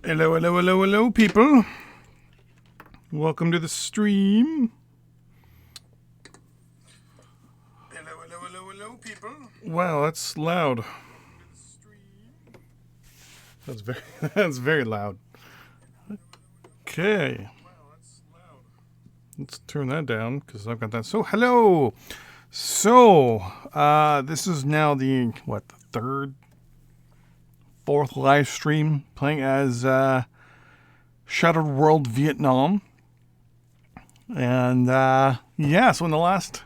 Hello, hello, hello, hello, people. Welcome to the stream. Hello, hello, hello, hello, people. Wow, that's loud. That's very, that's very loud. Okay. Let's turn that down because I've got that. So, hello. So, this is now the, the third, fourth live stream playing as Shattered World Vietnam. And, so in the last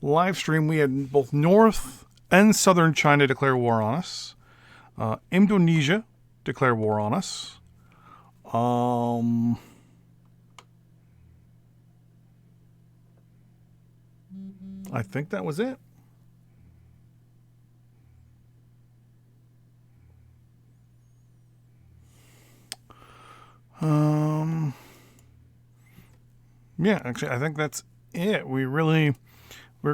live stream, we had both North and Southern China declare war on us. Indonesia declared war on us. I think that was it. Yeah, actually, I think that's it. We're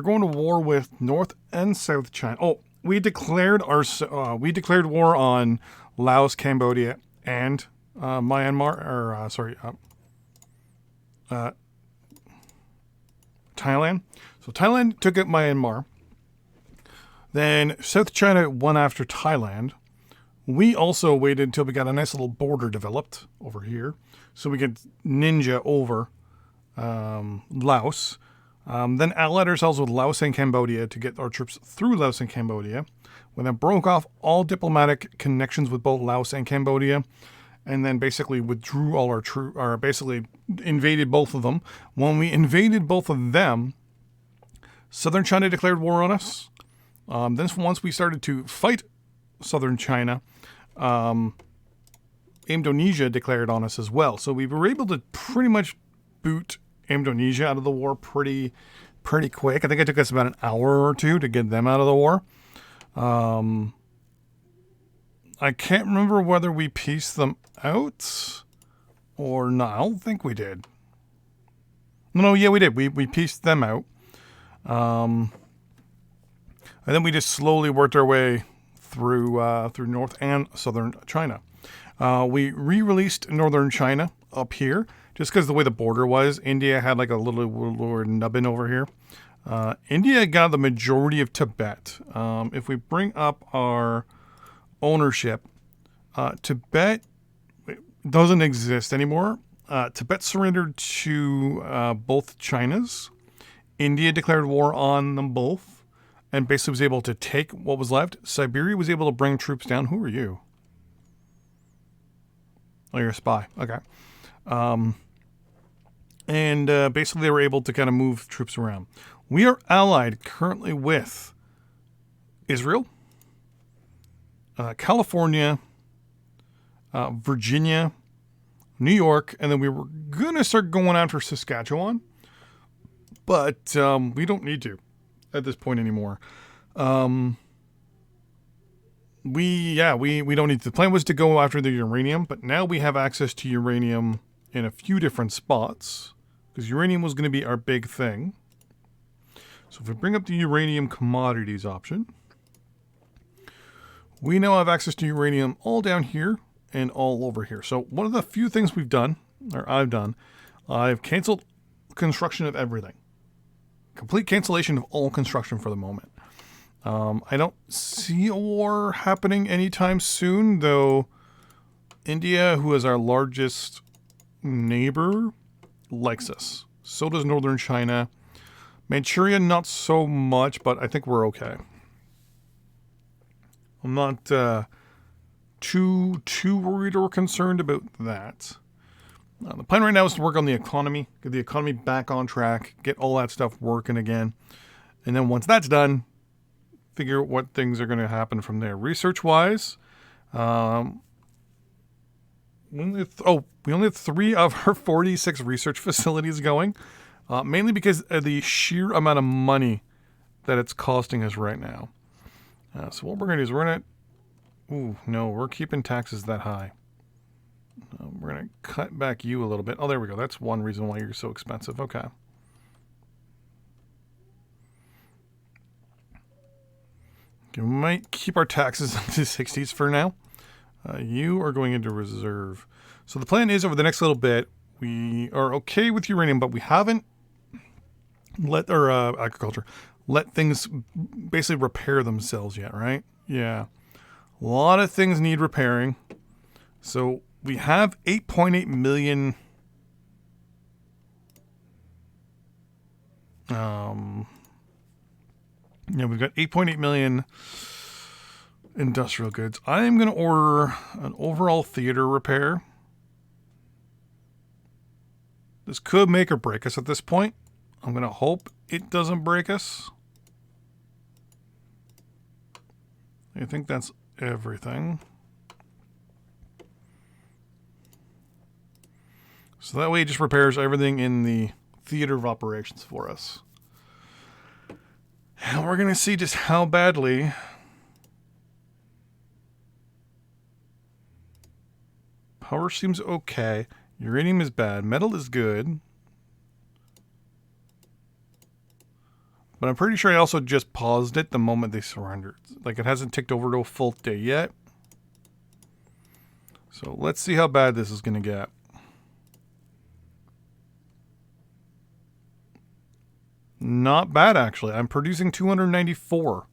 going to war with North and South China. Oh, we declared war on Laos, Cambodia, and Myanmar, Thailand. So Thailand took out Myanmar. Then South China won after Thailand. We also waited until we got a nice little border developed over here, so we could ninja over Laos. Then allied ourselves with Laos and Cambodia to get our troops through Laos and Cambodia. We then broke off all diplomatic connections with both Laos and Cambodia, and then basically withdrew all our troops, or basically invaded both of them. When we invaded both of them, Southern China declared war on us. Then once we started to fight Southern China, Indonesia declared on us as well. So we were able to pretty much boot Indonesia out of the war pretty quick. I think it took us about an hour or two to get them out of the war. I can't remember whether we pieced them out or not. I don't think we did. No, yeah, we did. We pieced them out. And then we just slowly worked our way through North and Southern China. We re-released Northern China up here just because the way the border was. India had like a little nubbin over here. India got the majority of Tibet. If we bring up our ownership, Tibet doesn't exist anymore. Tibet surrendered to both Chinas. India declared war on them both and basically was able to take what was left. Siberia was able to bring troops down. Who are you? Oh, you're a spy. Okay. And basically they were able to kind of move troops around. We are allied currently with Israel, California, Virginia, New York, and then we were going to start going after Saskatchewan, but we don't need to at this point anymore. We don't need to. The plan was to go after the uranium, but now we have access to uranium in a few different spots because uranium was going to be our big thing. So if we bring up the uranium commodities option, we now have access to uranium all down here and all over here. So one of the few things we've done, or I've done, I've canceled construction of everything. Complete cancellation of all construction for the moment. I don't see a war happening anytime soon, though India, who is our largest neighbor, likes us. So does Northern China. Manchuria, not so much, but I think we're okay. I'm not too worried or concerned about that. The plan right now is to work on the economy, get the economy back on track, get all that stuff working again. And then once that's done, figure out what things are going to happen from there. Research-wise, we only have 3 of our 46 research facilities going, mainly because of the sheer amount of money that it's costing us right now. So what we're going to do is we're keeping taxes that high. We're going to cut back you a little bit. Oh, there we go. That's one reason why you're so expensive. Okay. We might keep our taxes in the 60s for now. You are going into reserve. So the plan is over the next little bit, we are okay with uranium, but we haven't agriculture, let things basically repair themselves yet, right? Yeah. A lot of things need repairing. So we have 8.8 million we've got 8.8 million industrial goods. I am going to order an overall theater repair. This could make or break us at this point. I'm going to hope it doesn't break us. I think that's everything. So that way it just repairs everything in the theater of operations for us. And we're going to see just how badly power seems okay. Uranium is bad. Metal is good. But I'm pretty sure I also just paused it the moment they surrendered. Like, it hasn't ticked over to a full day yet. So let's see how bad this is going to get. Not bad, actually. I'm producing 294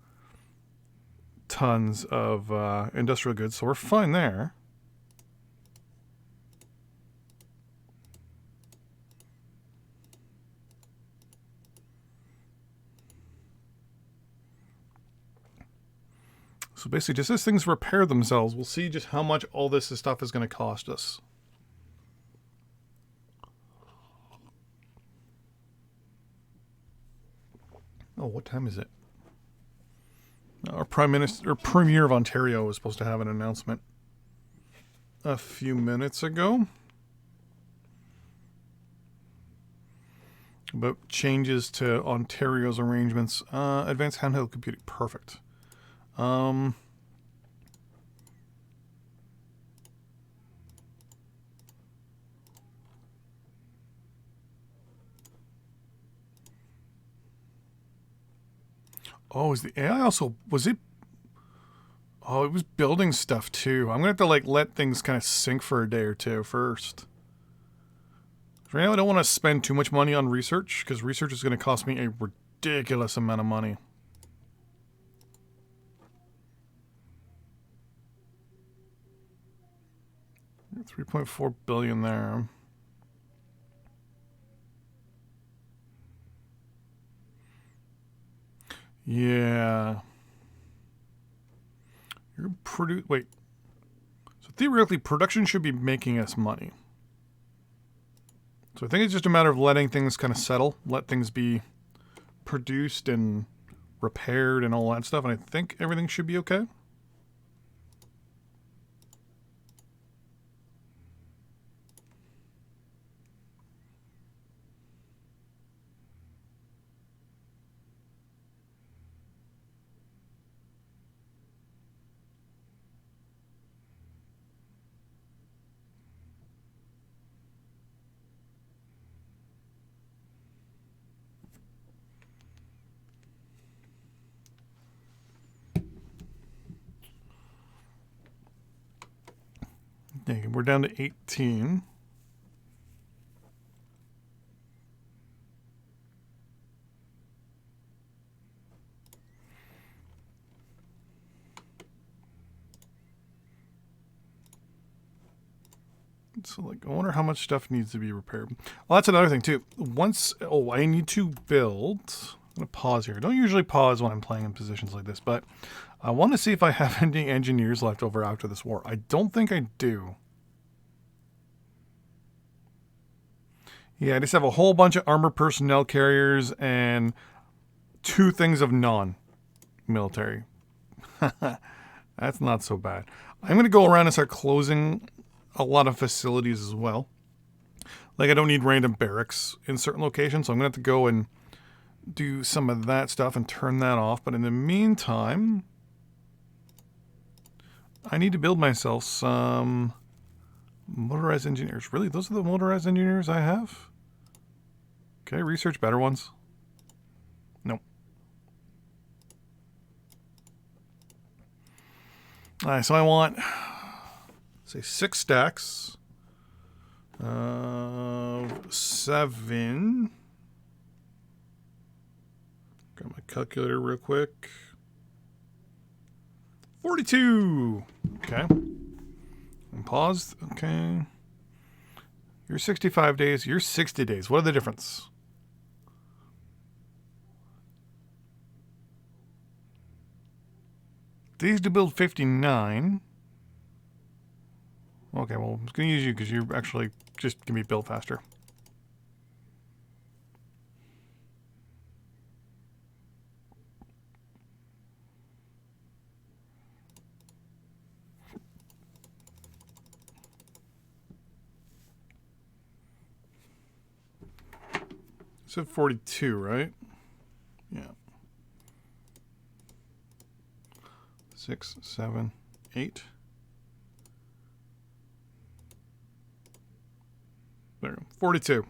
tons of industrial goods, so we're fine there. So basically, just as things repair themselves, we'll see just how much all this stuff is going to cost us. Oh, what time is it? Our Prime Minister, or Premier of Ontario, was supposed to have an announcement a few minutes ago about changes to Ontario's arrangements. Advanced handheld computing, perfect. Oh, is the AI also, was it? Oh, it was building stuff too. I'm gonna have to like let things kind of sink for a day or two first. Right now I don't want to spend too much money on research because research is going to cost me a ridiculous amount of money. $3.4 billion there. Yeah. Wait. So theoretically, production should be making us money. So I think it's just a matter of letting things kind of settle, let things be produced and repaired and all that stuff, and I think everything should be okay. We're down to 18. So, like, I wonder how much stuff needs to be repaired. Well, that's another thing, too. I need to build. I'm going to pause here. I don't usually pause when I'm playing in positions like this, but I want to see if I have any engineers left over after this war. I don't think I do. Yeah, I just have a whole bunch of armored personnel carriers and 2 things of non-military. That's not so bad. I'm going to go around and start closing a lot of facilities as well. Like, I don't need random barracks in certain locations, so I'm going to have to go and do some of that stuff and turn that off. But in the meantime, I need to build myself some motorized engineers. Really? Those are the motorized engineers I have? Okay, research better ones. Nope. Alright, so I want say 6 stacks of 7. Got my calculator real quick. 42. Okay. And paused. Okay. You're 65 days. You're 60 days. What are the difference? These to build 59. Okay, well, I'm going to use you because you're actually just going to be built faster. So 42, right? Yeah. 6, 7, 8. There we go. 42.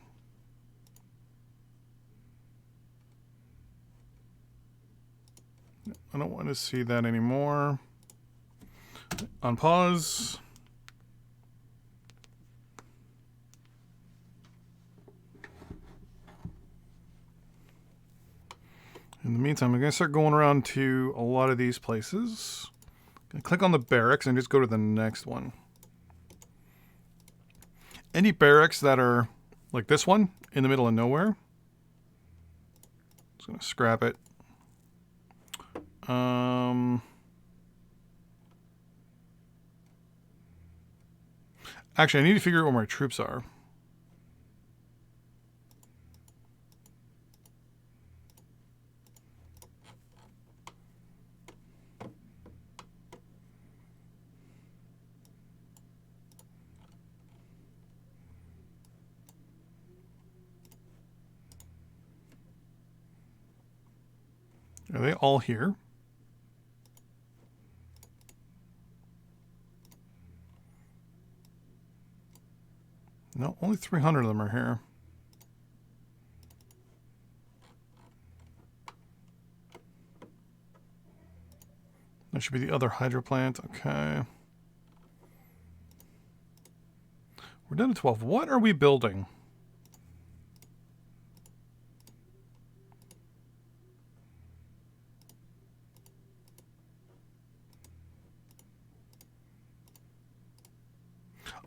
I don't want to see that anymore. On pause. In the meantime, I'm going to start going around to a lot of these places. I'm going to click on the barracks and just go to the next one. Any barracks that are like this one in the middle of nowhere, just going to scrap it. Actually, I need to figure out where my troops are. Are they all here? No, only 300 of them are here. That should be the other hydro plant. Okay. We're down to 12. What are we building?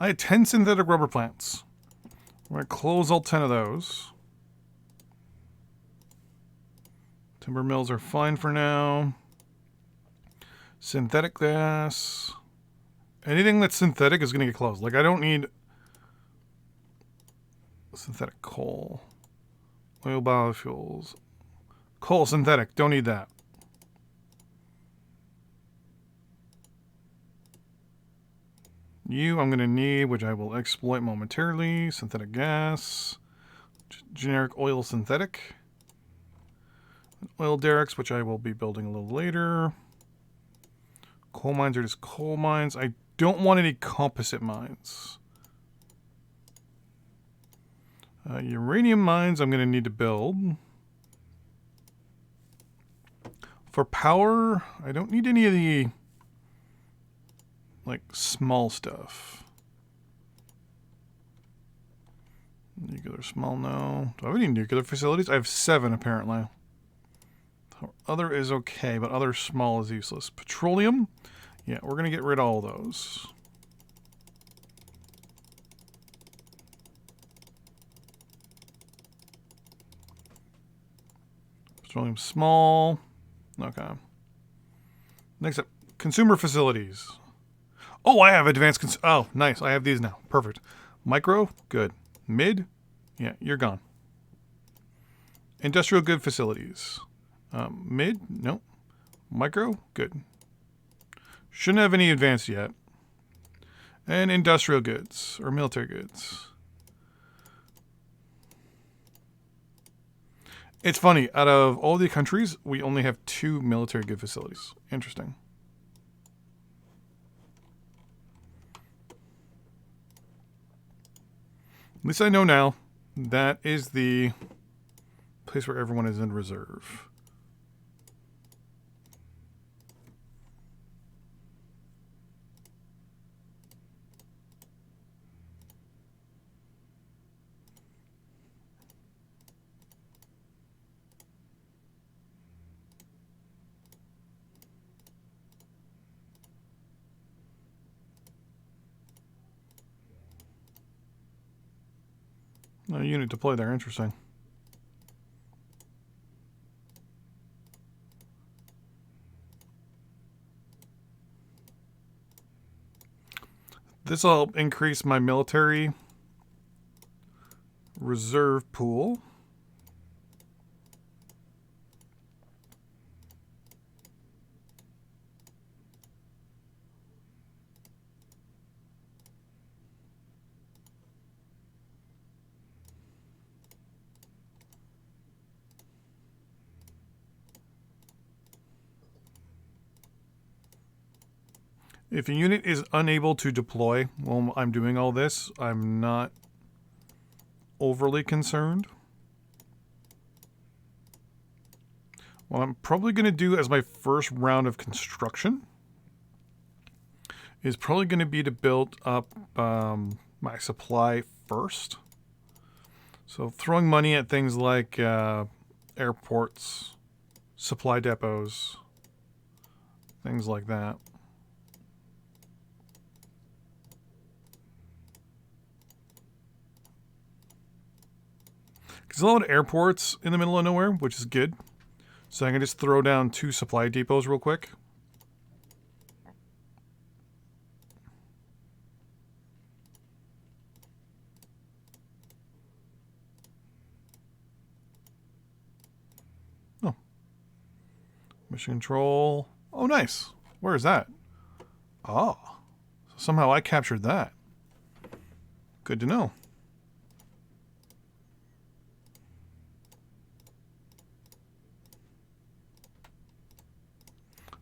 I had 10 synthetic rubber plants. I'm going to close all 10 of those. Timber mills are fine for now. Synthetic gas. Anything that's synthetic is going to get closed. Like, I don't need synthetic coal. Oil biofuels. Coal synthetic. Don't need that. You I'm going to need, which I will exploit momentarily. Synthetic gas. Generic oil synthetic. Oil derricks, which I will be building a little later. Coal mines are just coal mines. I don't want any composite mines. Uranium mines I'm going to need to build. For power, I don't need any of the like small stuff. Nuclear small, no. Do I have any nuclear facilities? I have 7 apparently. Other is okay, but other small is useless. Petroleum? Yeah, we're going to get rid of all those. Petroleum small. Okay. Next up, consumer facilities. Oh, I have advanced oh, nice. I have these now. Perfect. Micro, good. Mid, yeah, you're gone. Industrial good facilities. Mid, nope. Micro, good. Shouldn't have any advanced yet. And industrial goods, or military goods. It's funny, out of all the countries, we only have 2 military good facilities. Interesting. At least I know now that is the place where everyone is in reserve. A unit deployed there. Interesting. This will increase my military reserve pool. If a unit is unable to deploy while I'm doing all this, I'm not overly concerned. What I'm probably going to do as my first round of construction is probably going to be to build up my supply first. So throwing money at things like airports, supply depots, things like that. There's a lot of airports in the middle of nowhere, which is good. So I can just throw down 2 supply depots real quick. Oh. Mission control. Oh, nice. Where is that? Oh. So somehow I captured that. Good to know.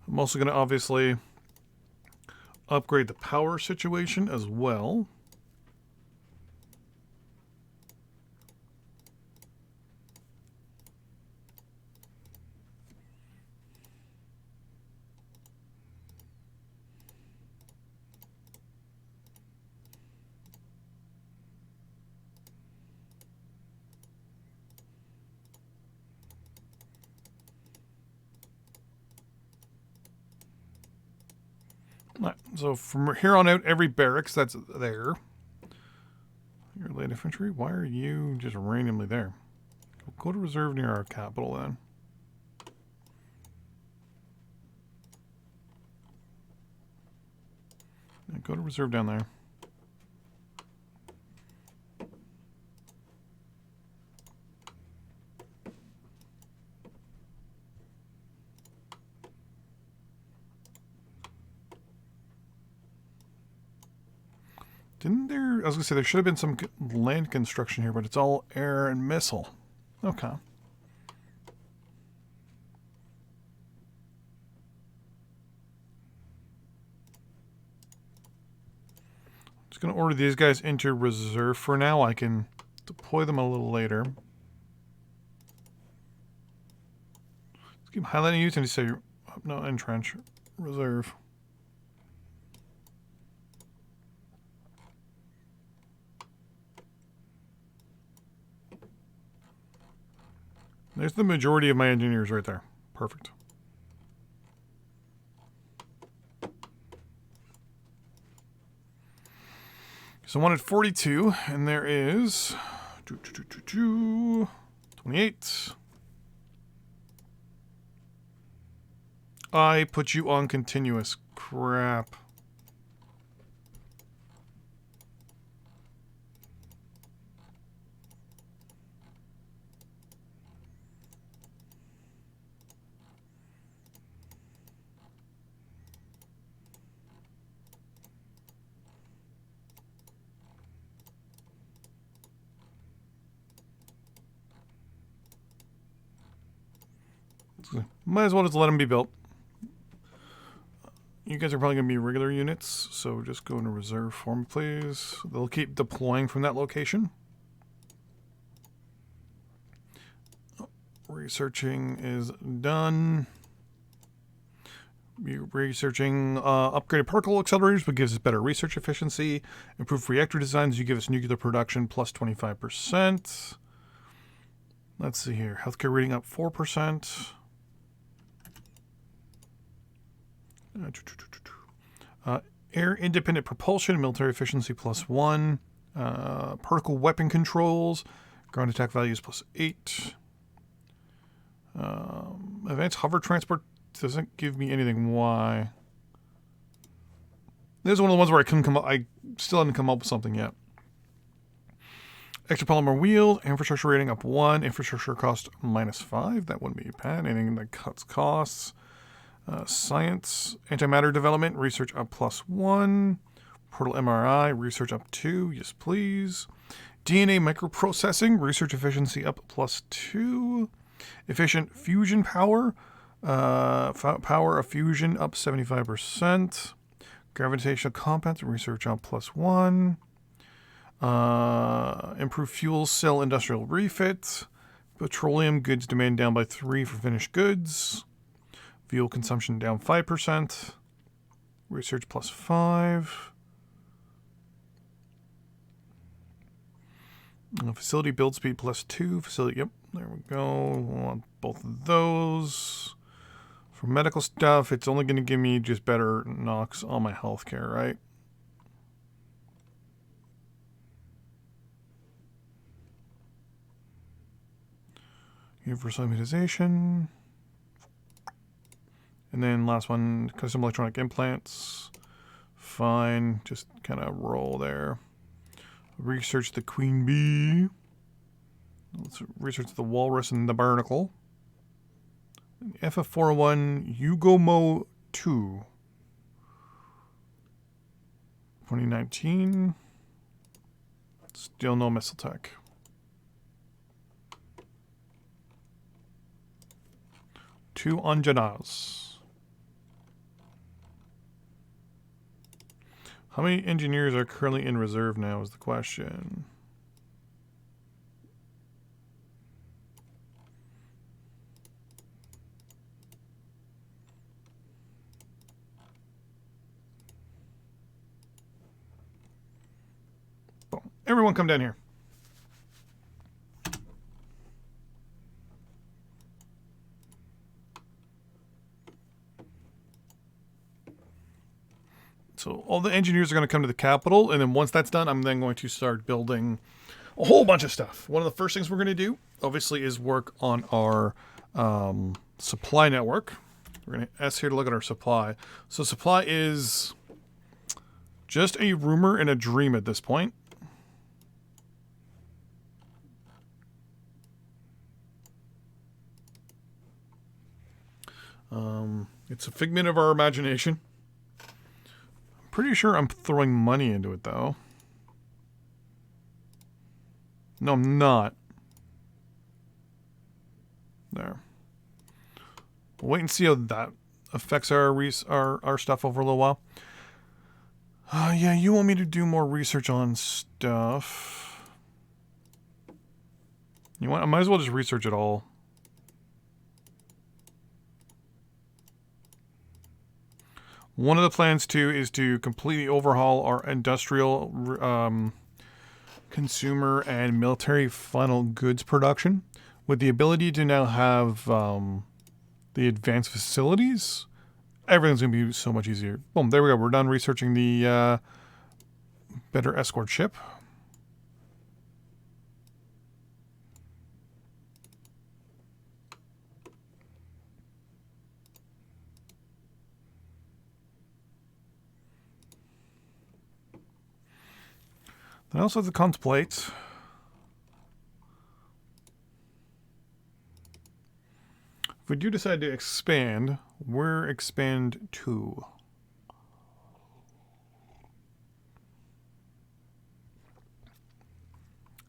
I'm also going to obviously upgrade the power situation as well. Right, so from here on out, every barracks that's there. Your light infantry, why are you just randomly there? Go to reserve near our capital then. Yeah, go to reserve down there. Didn't there... I was going to say, there should have been some land construction here, but it's all air and missile. Okay. Just going to order these guys into reserve for now. I can deploy them a little later. Let's keep highlighting you and say, no, entrench, reserve. There's the majority of my engineers right there. Perfect. So I wanted 42, and there is 28. I put you on continuous. Crap. Might as well just let them be built. You guys are probably going to be regular units, so just go into reserve for me, please. They'll keep deploying from that location. Researching is done. Researching upgraded particle accelerators, but gives us better research efficiency. Improved reactor designs, you give us nuclear production plus 25%. Let's see here. Healthcare rating up 4%. Air independent propulsion, military efficiency plus 1. Particle weapon controls. Ground attack value is +8. Advanced hover transport doesn't give me anything. Why? This is one of the ones where I still haven't come up with something yet. Extra polymer wheels, infrastructure rating up 1, infrastructure cost -5. That wouldn't be bad. Anything that cuts costs. Science, antimatter development, research up +1. Portal MRI, research up 2. Yes, please. DNA microprocessing, research efficiency up +2. Efficient fusion power, power of fusion up 75%. Gravitational compounds, research up +1. Improve fuel cell industrial refit. Petroleum goods demand down by 3 for finished goods. Fuel consumption down 5%. Research +5. Facility build speed +2. Facility, yep, there we go. We want both of those. For medical stuff, it's only going to give me just better knocks on my healthcare, right? Universal immunization. And then last one, custom electronic implants. Fine, just kind of roll there. Research the queen bee. Let's research the walrus and the barnacle. FF401 Yugomo 2. 2019. Still no missile tech. Two Anjanas. How many engineers are currently in reserve now is the question. Boom. Everyone come down here. So all the engineers are going to come to the capital, and then once that's done, I'm then going to start building a whole bunch of stuff. One of the first things we're going to do, obviously, is work on our supply network. We're going to S here to look at our supply. So supply is just a rumor and a dream at this point. It's a figment of our imagination. Pretty sure I'm throwing money into it, though. No, I'm not. There. We'll wait and see how that affects our stuff over a little while. Yeah, you want me to do more research on stuff. You want? I might as well just research it all. One of the plans, too, is to completely overhaul our industrial, consumer, and military final goods production with the ability to now have the advanced facilities. Everything's going to be so much easier. Boom, there we go. We're done researching the better escort ship. I also have to contemplate if we do decide to expand, where expand to?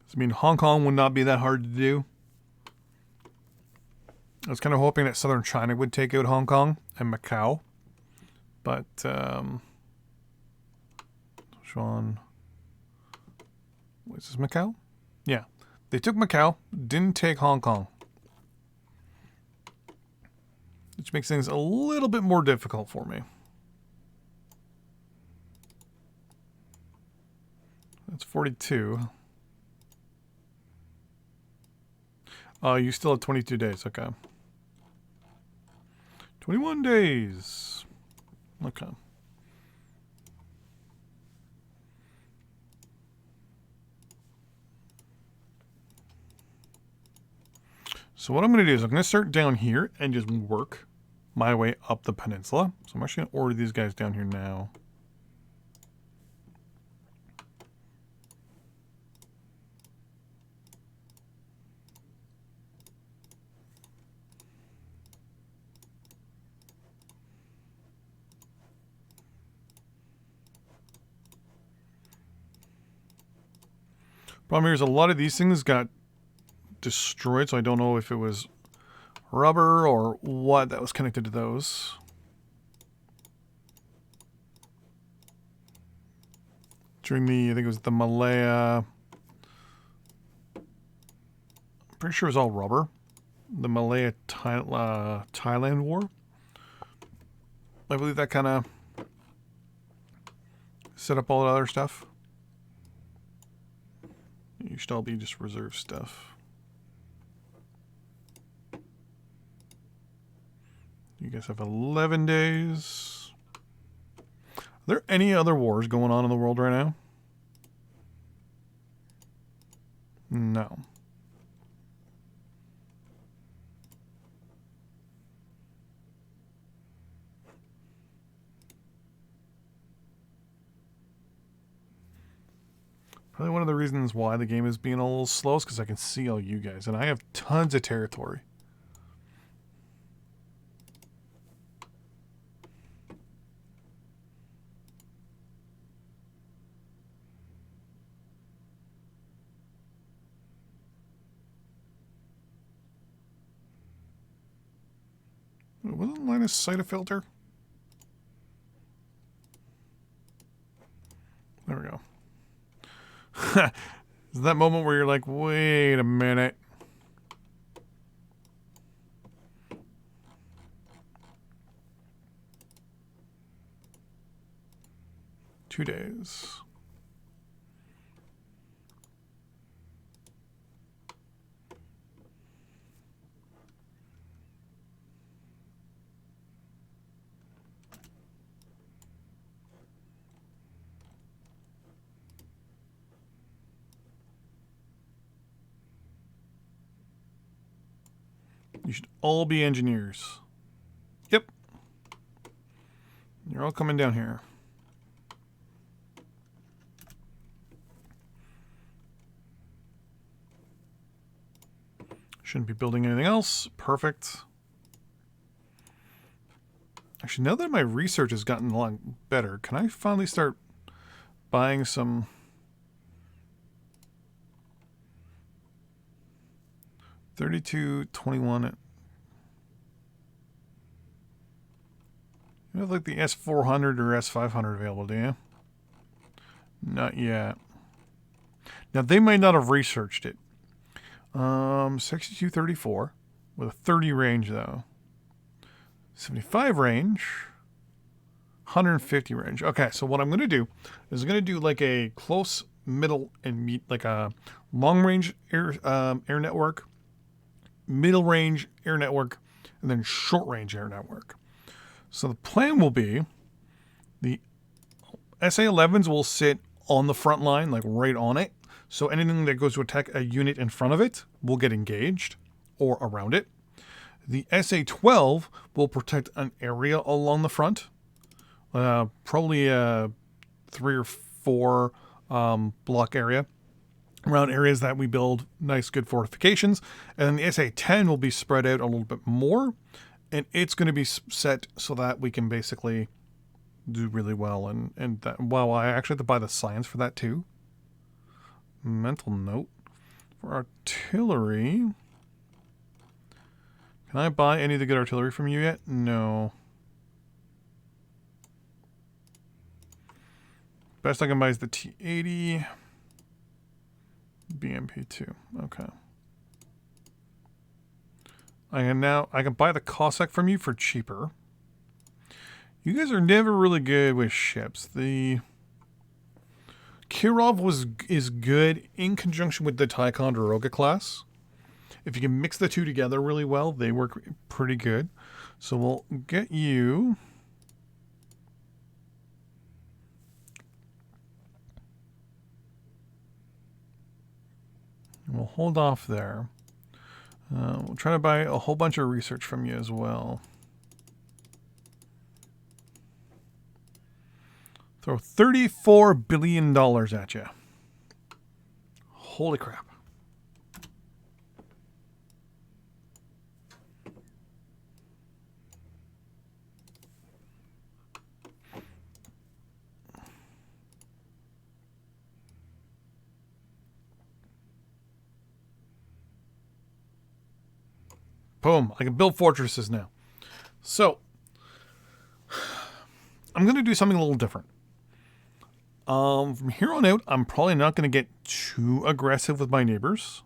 Does it mean Hong Kong would not be that hard to do? I was kind of hoping that southern China would take out Hong Kong and Macau. But, Sean... Is this Macau? Yeah. They took Macau, didn't take Hong Kong. Which makes things a little bit more difficult for me. That's 42. You still have 22 days. Okay. 21 days. Okay. So what I'm going to do is I'm going to start down here and just work my way up the peninsula. So I'm actually going to order these guys down here now. Problem here is a lot of these things got destroyed, so I don't know if it was rubber or what that was connected to those. During the, I think it was the Malaya, I'm pretty sure it was all rubber. The Malaya Thailand War. I believe that kind of set up all the other stuff. You should all be just reserve stuff. You guys have 11 days. Are there any other wars going on in the world right now? No. Probably one of the reasons why the game is being a little slow is because I can see all you guys, and I have tons of territory. Wasn't line of sight a filter? There we go. Is that moment where you're like, wait a minute. Two days. You should all be engineers. Yep. You're all coming down here. Shouldn't be building anything else. Perfect. Actually, now that my research has gotten a lot better, can I finally start buying some... $32.21. You have like the S400 or S500 available, do you? Not yet. Now they might not have researched it. 6234 with a 30 range though. 75 range. 150 range. Okay, so what I'm going to do is I'm going to do like a close, middle, and like a long range air network, middle range air network, and then short range air network. So the plan will be the SA-11s will sit on the front line, like right on it. So anything that goes to attack a unit in front of it will get engaged or around it. The SA-12 will protect an area along the front. Probably a 3 or 4 block area around areas that we build nice, good fortifications. And then the SA-10 will be spread out a little bit more. And it's going to be set so that we can basically do really well. And that, wow, I actually have to buy the science for that too. Mental note. For artillery. Can I buy any of the good artillery from you yet? No. Best I can buy is the T-80. BMP-2. Okay. I can buy the Cossack from you for cheaper. You guys are never really good with ships. The Kirov is good in conjunction with the Ticonderoga class. If you can mix the two together really well, they work pretty good. So we'll get you. We'll hold off there. We'll try to buy a whole bunch of research from you as well. Throw $34 billion at you. Holy crap. Boom. I can build fortresses now. So, I'm going to do something a little different. From here on out, I'm probably not going to get too aggressive with my neighbors.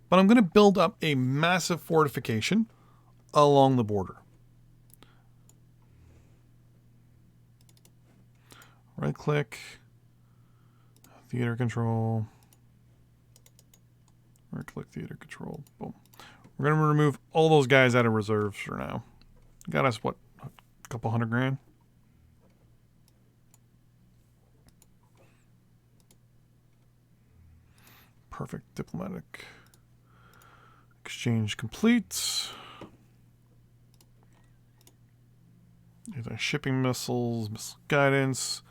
But I'm going to build up a massive fortification along the border. Right click. Theater control. Right click theater control. Boom. We're going to remove all those guys out of reserves for now. Got us, what, a couple $100,000? Perfect. Diplomatic exchange complete. Shipping missiles, missile guidance.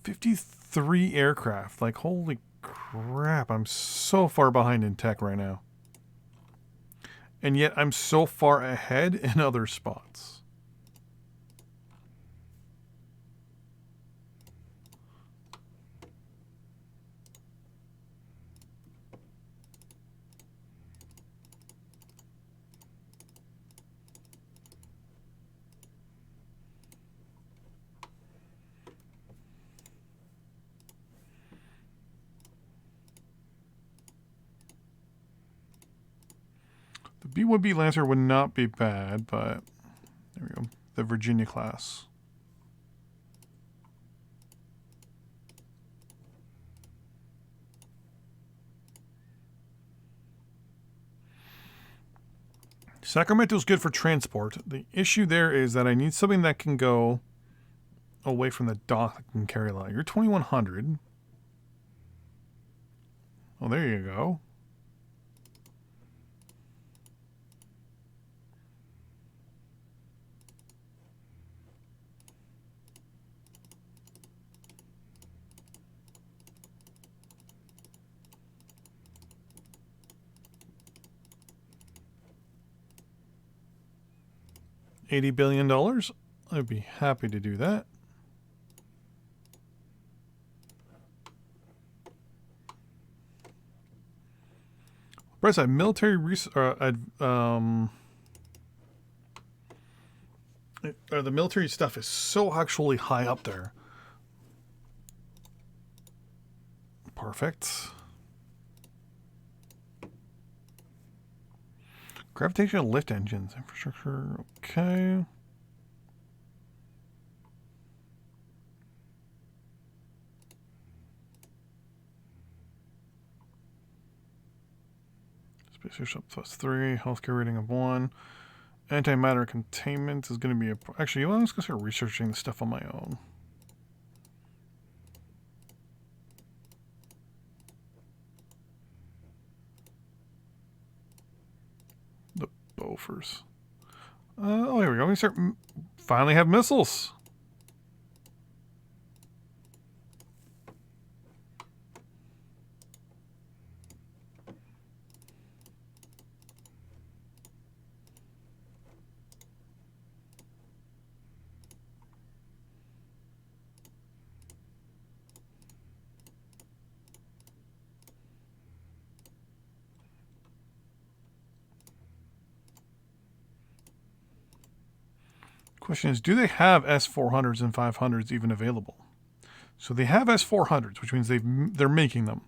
53 aircraft. Like, holy crap. I'm so far behind in tech right now. And yet I'm so far ahead in other spots. The B-1B Lancer would not be bad, but there we go. The Virginia class. Sacramento's good for transport. The issue there is that I need something that can go away from the dock that can carry a lot. You're 2100. Oh, there you go. $80 billion. I'd be happy to do that. Price of military the military stuff is so actually high up there. Perfect. Gravitational lift engines, infrastructure, okay. Spaceship +3, healthcare rating of 1. Antimatter containment is going to be a... Actually, you know, I'm just going to start researching this stuff on my own. The Bofors. Oh, here we go. We start... Finally have missiles. Question is, do they have S-400s and 500s even available? So they have S-400s, which means they're making them.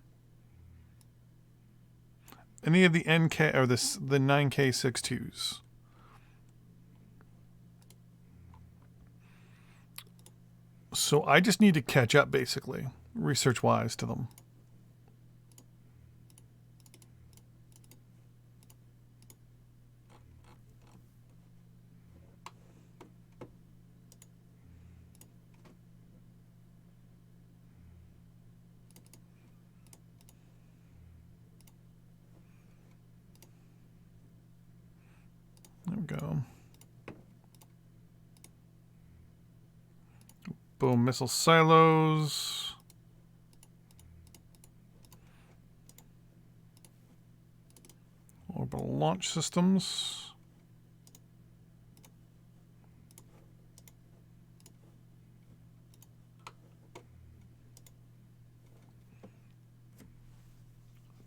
Any of the NK or the 9K62s? So I just need to catch up, basically, research-wise, to them. There we go. Boom, missile silos. Orbital launch systems.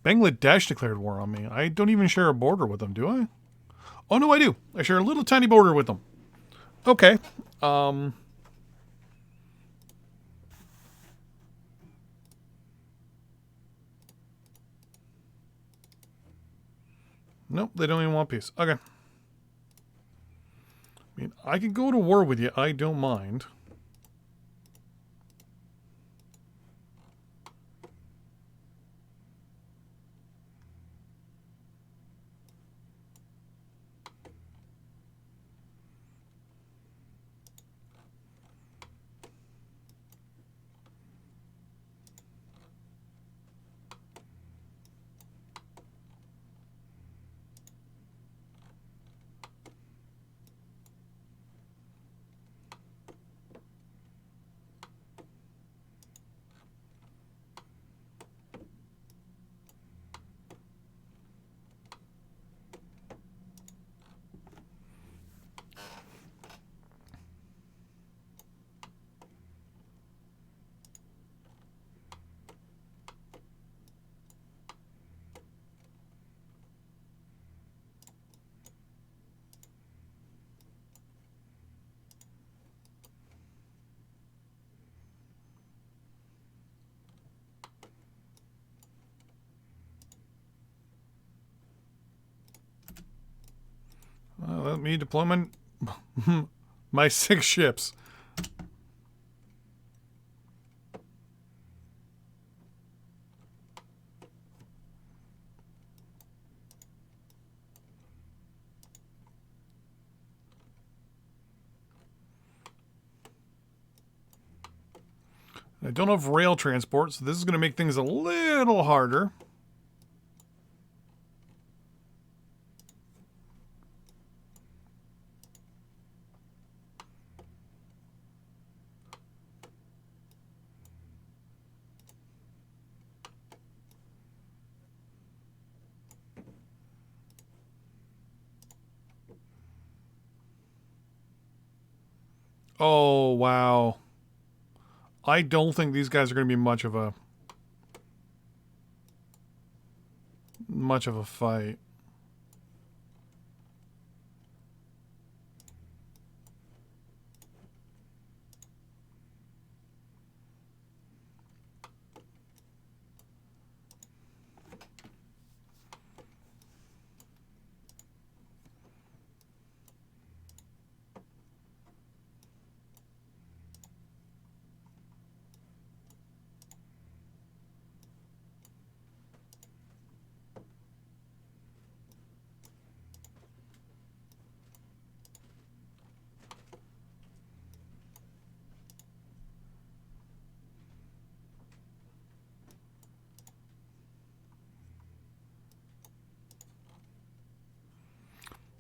Bangladesh declared war on me. I don't even share a border with them, do I? Oh, no, I do. I share a little tiny border with them. Okay. Nope, they don't even want peace. Okay. I mean, I can go to war with you. I don't mind. Let me deploy my 6 ships. I don't have rail transport, so this is going to make things a little harder. Oh, wow. I don't think these guys are going to be much of a fight.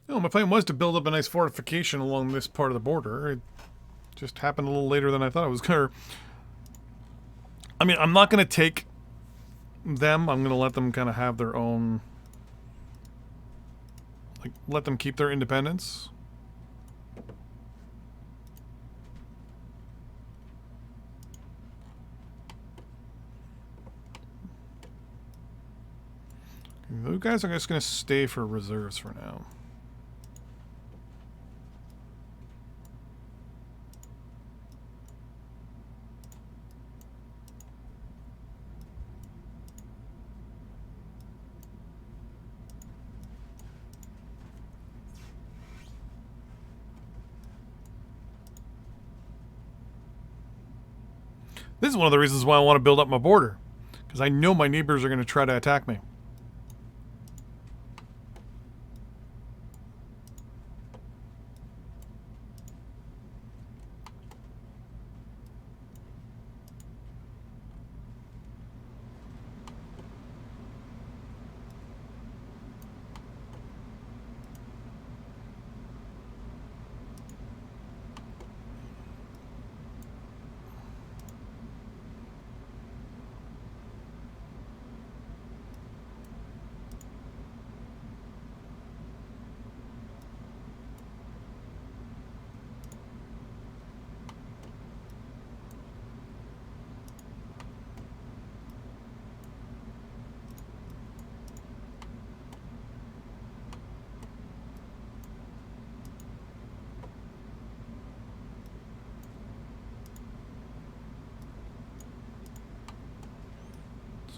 No, my plan was to build up a nice fortification along this part of the border. It just happened a little later than I thought it was going to. I mean, I'm not going to take them. I'm going to let them kind of have their own... Like, let them keep their independence. Those guys are just going to stay for reserves for now. This is one of the reasons why I want to build up my border. Because I know my neighbors are going to try to attack me.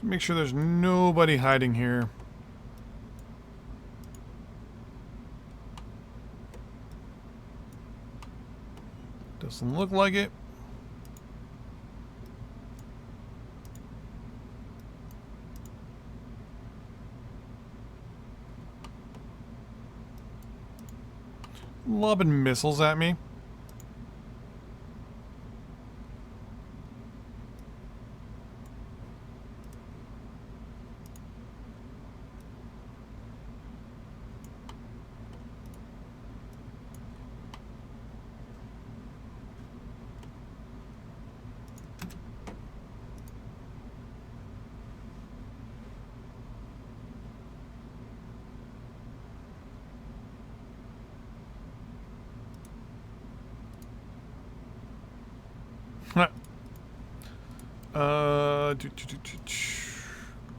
Just make sure there's nobody hiding here. Doesn't look like it. Lobbing missiles at me.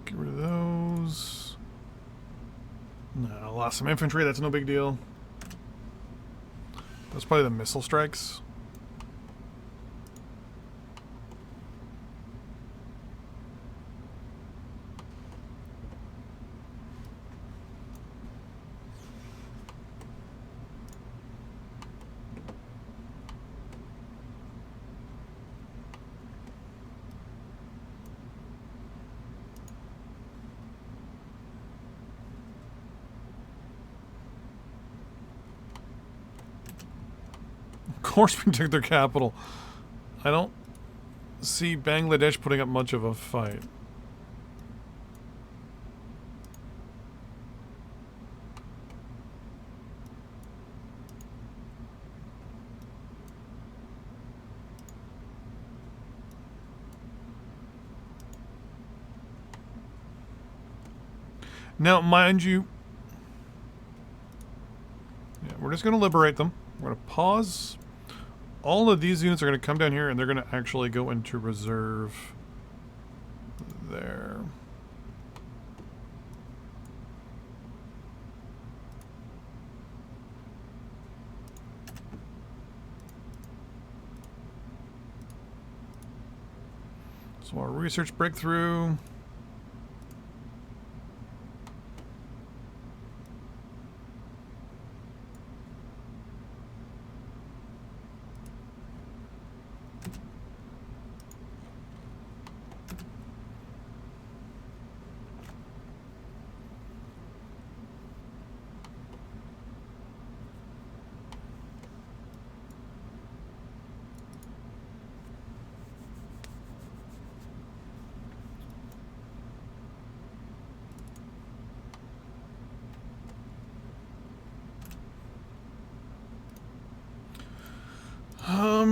Get rid of those. No, lost some infantry. That's no big deal. That's probably the missile strikes. Of course we took their capital. I don't see Bangladesh putting up much of a fight. Now, mind you, yeah, we're just going to liberate them. We're going to pause. All of these units are going to come down here, and they're going to actually go into reserve there. So our research breakthrough.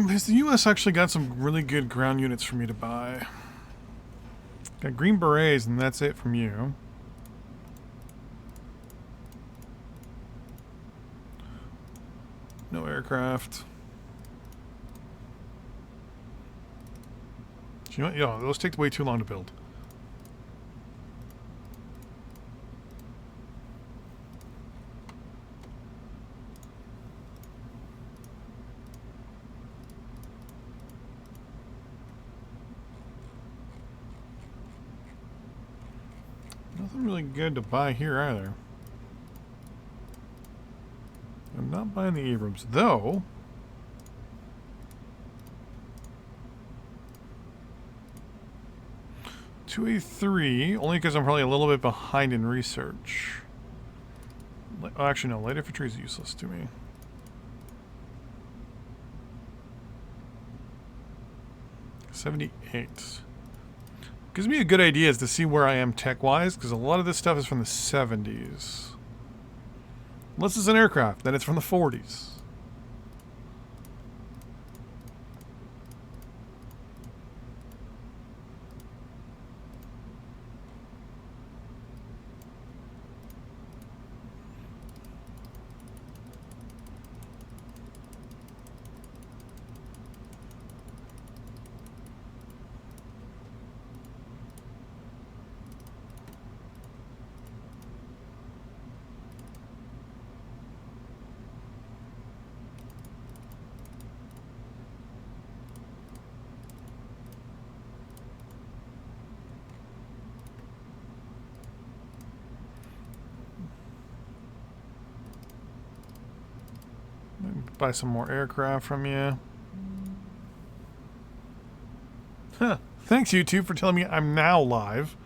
Has the U.S. actually got some really good ground units for me to buy? Got Green Berets, and that's it from you. No aircraft. You know, yeah, those take way too long to build. Nothing really good to buy here either. I'm not buying the Abrams, though. To A3, only because I'm probably a little bit behind in research. Oh, actually, no, light infantry is useless to me. '78. Gives me a good idea as to see where I am tech-wise, because a lot of this stuff is from the 70s. Unless it's an aircraft, then it's from the 40s. buy some more aircraft from you. Huh. Thanks, YouTube, for telling me I'm now live.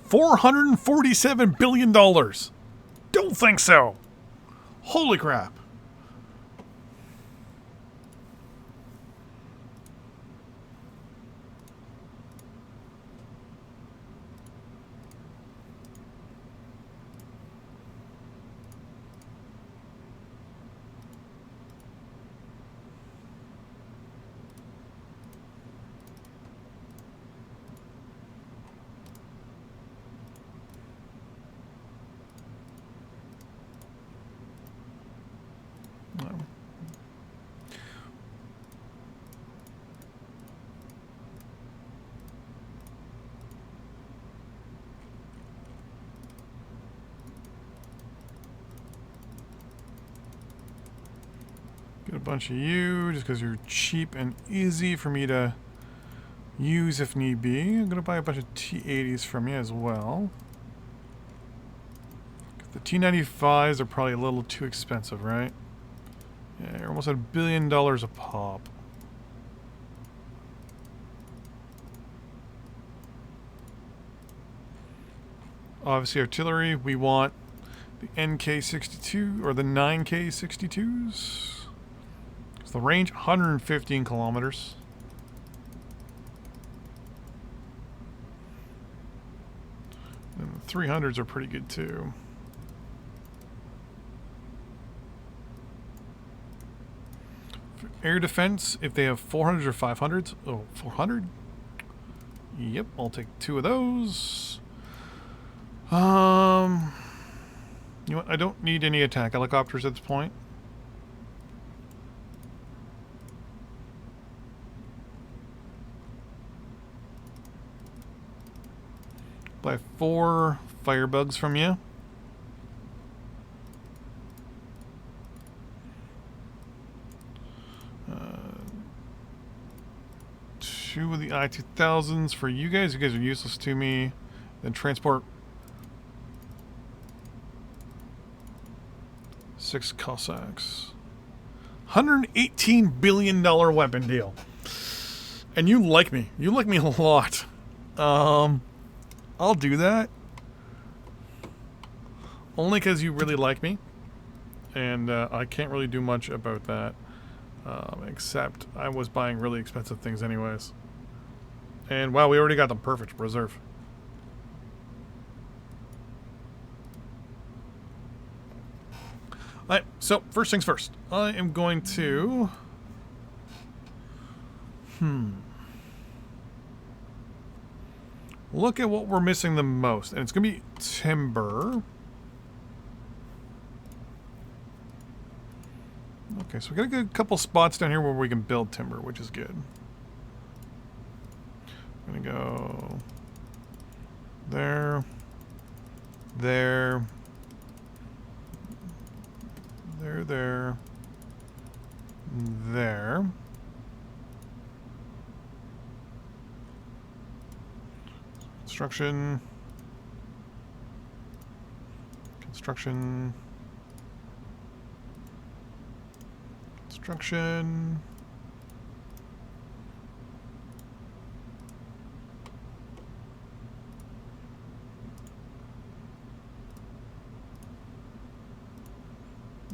$447 billion. Don't think so. Holy crap. Get a bunch of you just because you're cheap and easy for me to use if need be. I'm going to buy a bunch of T-80s from you as well. The T-95s are probably a little too expensive, right? Yeah, you're almost at $1 billion a pop. Obviously, artillery, we want the NK-62 or the 9K-62s. The range, 115 kilometers. And the 300s are pretty good too. For air defense, if they have 400s or 500s, oh, 400? Yep, I'll take 2 of those. You know what? I don't need any attack helicopters at this point. Buy 4 firebugs from you. Two of the I-2000s for you guys. You guys are useless to me. Then transport 6 Cossacks. $118 billion weapon deal. And you like me. You like me a lot. I'll do that. Only because you really like me. And I can't really do much about that. Except I was buying really expensive things anyways. And wow, we already got them perfect. Reserve. Alright, so first things first. I am going to... look at what we're missing the most. And it's going to be timber. Okay, so we got a couple spots down here where we can build timber, which is good. I'm going to go there, there, there, there. Construction. Construction. Construction.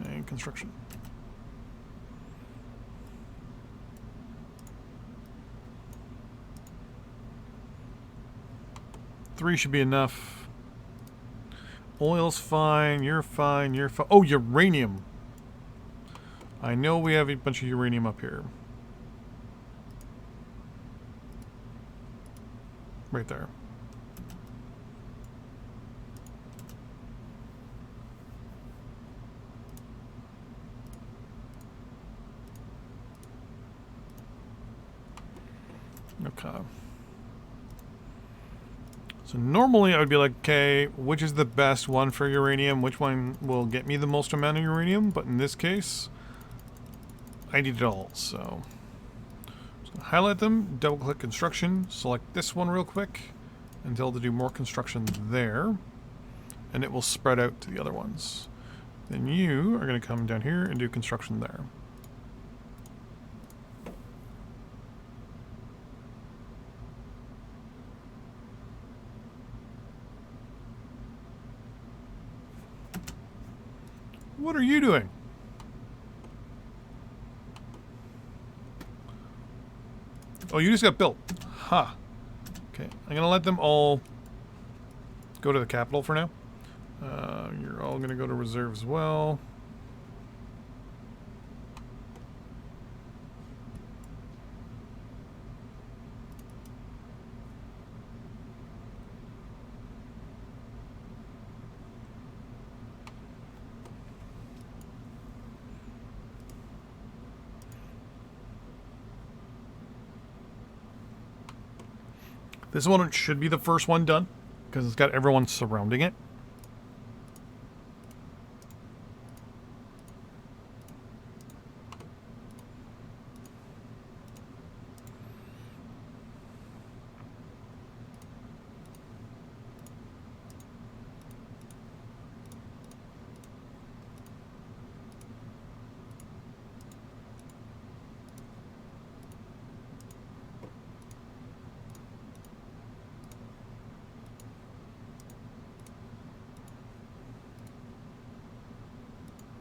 And construction. Three should be enough. Oil's fine. You're fine. You're fine. Oh, uranium. I know we have a bunch of uranium up here. Right there. Okay. So normally I would be like, okay, which is the best one for uranium? Which one will get me the most amount of uranium? But in this case, I need it all, so... Highlight them, double click construction, select this one real quick, and tell it to do more construction there, and it will spread out to the other ones. Then you are going to come down here and do construction there. What are you doing? Oh, you just got built. Ha. Huh. Okay, I'm going to let them all go to the capital for now. You're all going to go to reserve as well. This one should be the first one done because it's got everyone surrounding it.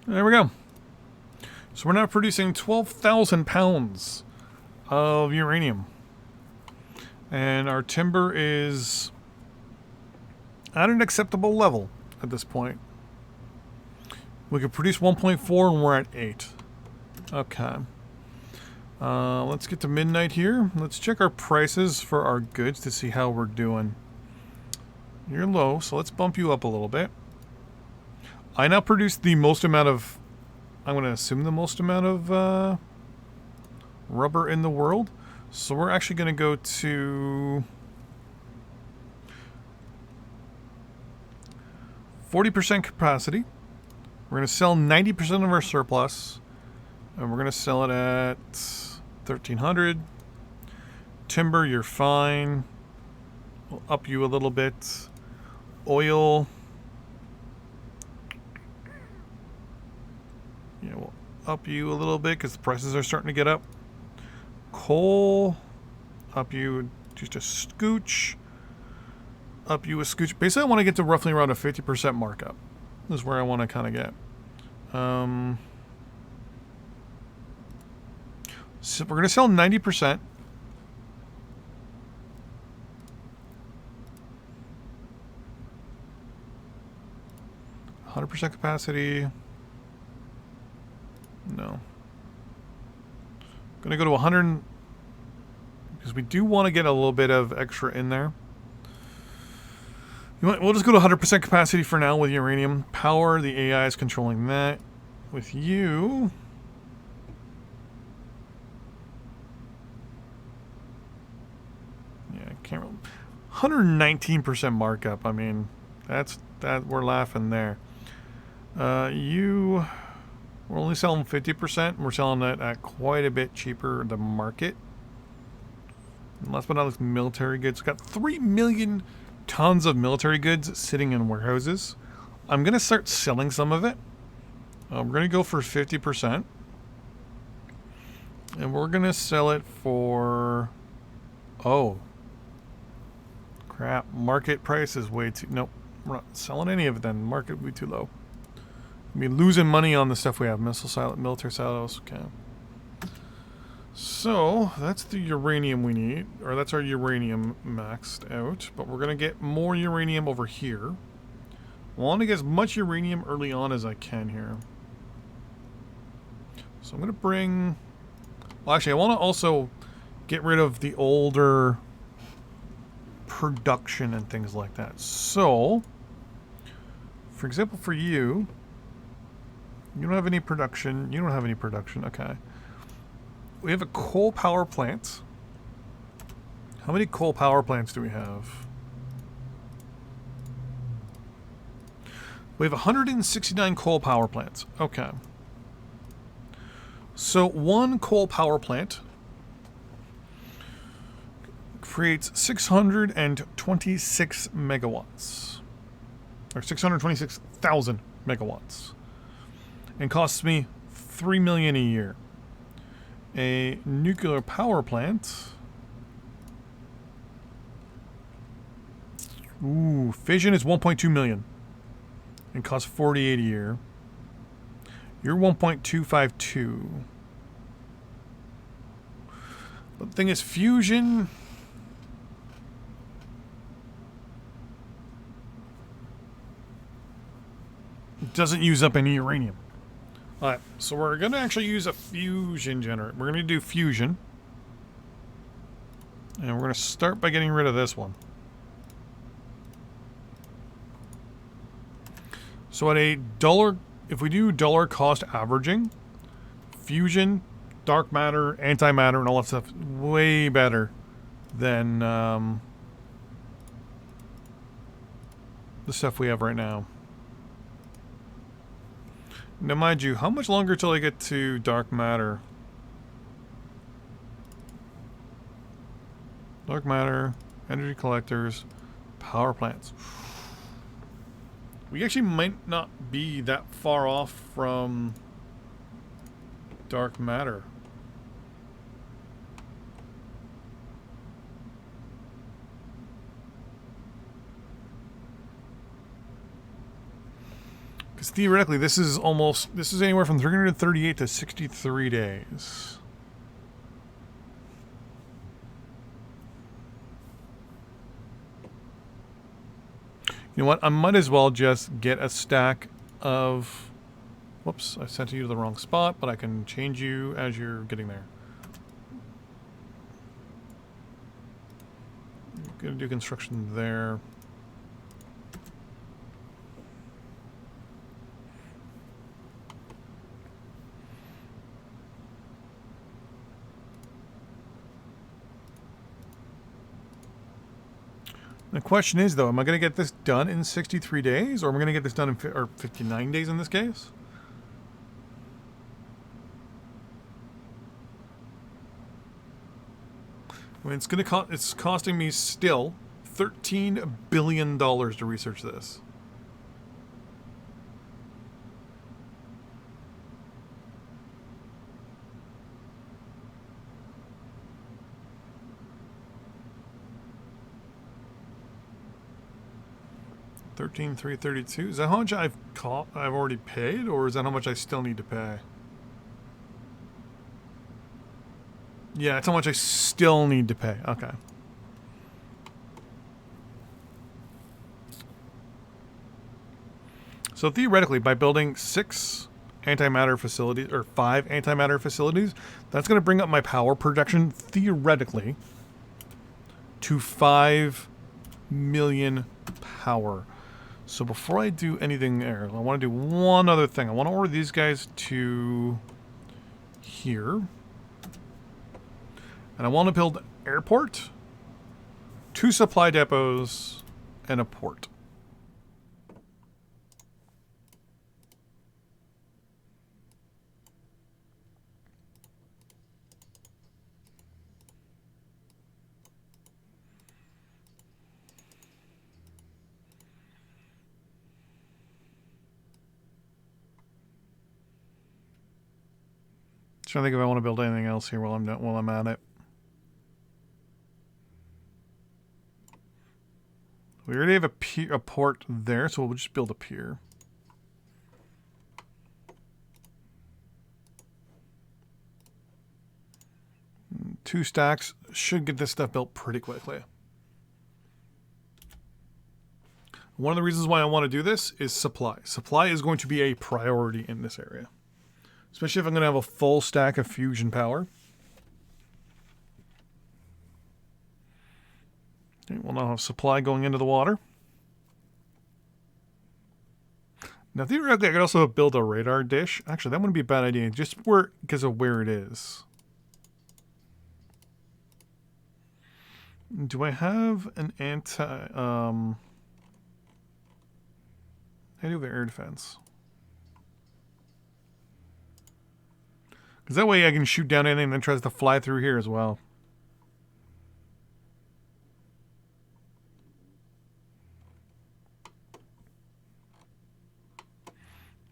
There we go. So we're now producing 12,000 pounds of uranium. And our timber is at an acceptable level at this point. We could produce 1.4 and we're at 8. Okay. Let's get to midnight here. Let's check our prices for our goods to see how we're doing. You're low, so let's bump you up a little bit. I now produce the most amount of, I'm going to assume the most amount of rubber in the world. So we're actually going to go to 40% capacity. We're going to sell 90% of our surplus. And we're going to sell it at 1,300. Timber, you're fine. We'll up you a little bit. Oil. Yeah, we'll up you a little bit because the prices are starting to get up. Coal, up you just a scooch. Up you a scooch. Basically, I want to get to roughly around a 50% markup. This is where I want to kind of get. So we're going to sell 90%. %, capacity. No. Gonna go to 100 because we do want to get a little bit of extra in there. We'll just go to 100% capacity for now with uranium. Power, the AI is controlling that. With you... yeah, I can't really... 119% markup. I mean, that we're laughing there. You... we're only selling 50%. We're selling that at quite a bit cheaper than market. And last but not least, military goods. We've got 3 million tons of military goods sitting in warehouses. I'm going to start selling some of it. We're going to go for 50%. And we're going to sell it for... oh. Crap. Market price is way too... nope. We're not selling any of it then. Market will be too low. We'll be losing money on the stuff we have. Missile silo, military silos. Okay. So, that's the uranium we need. Or that's our uranium maxed out. But we're going to get more uranium over here. I want to get as much uranium early on as I can here. So I'm going to bring... well, actually, I want to also get rid of the older production and things like that. So, for example, for you... you don't have any production. You don't have any production. Okay. We have a coal power plant. How many coal power plants do we have? We have 169 coal power plants. Okay. So one coal power plant creates 626 megawatts. Or 626,000 megawatts. And costs me $3 million a year. A nuclear power plant. Ooh, fission is 1.2 million. And costs 48 a year. You're 1.252. But the thing is, fusion doesn't use up any uranium. Alright, so we're going to actually use a fusion generator. We're going to do fusion. And we're going to start by getting rid of this one. So at a dollar, if we do dollar cost averaging, fusion, dark matter, antimatter, and all that stuff, way better than the stuff we have right now. Now, mind you, how much longer till I get to dark matter? Dark matter, energy collectors, power plants. We actually might not be that far off from dark matter. Because theoretically, this is anywhere from 338 to 63 days. You know what? I might as well just get a stack of... Whoops, I sent you to the wrong spot, but I can change you as you're getting there. I'm gonna do construction there. The question is, though, am I going to get this done in 63 days, or am I going to get this done in 59 days in this case? I mean, it's costing me still $13 billion to research this. $13,332. Is that how much I've already paid, or is that how much I still need to pay? Yeah, it's how much I still need to pay. Okay. So theoretically, by building 6 antimatter facilities, or 5 antimatter facilities, that's going to bring up my power production, theoretically, to 5 million power. So before I do anything there, I want to do one other thing. I want to order these guys to here. And I want to build an airport, 2 supply depots, and a port. Trying to think if I want to build anything else here while I'm at it. We already have a port there, so we'll just build a pier. Two stacks should get this stuff built pretty quickly. One of the reasons why I want to do this is supply. Supply is going to be a priority in this area. Especially if I'm going to have a full stack of fusion power. Okay, we'll now have supply going into the water. Now, theoretically, I could also build a radar dish. Actually, that wouldn't be a bad idea, just because of where it is. Do I have an I do have air defense. Because that way I can shoot down anything that tries to fly through here as well.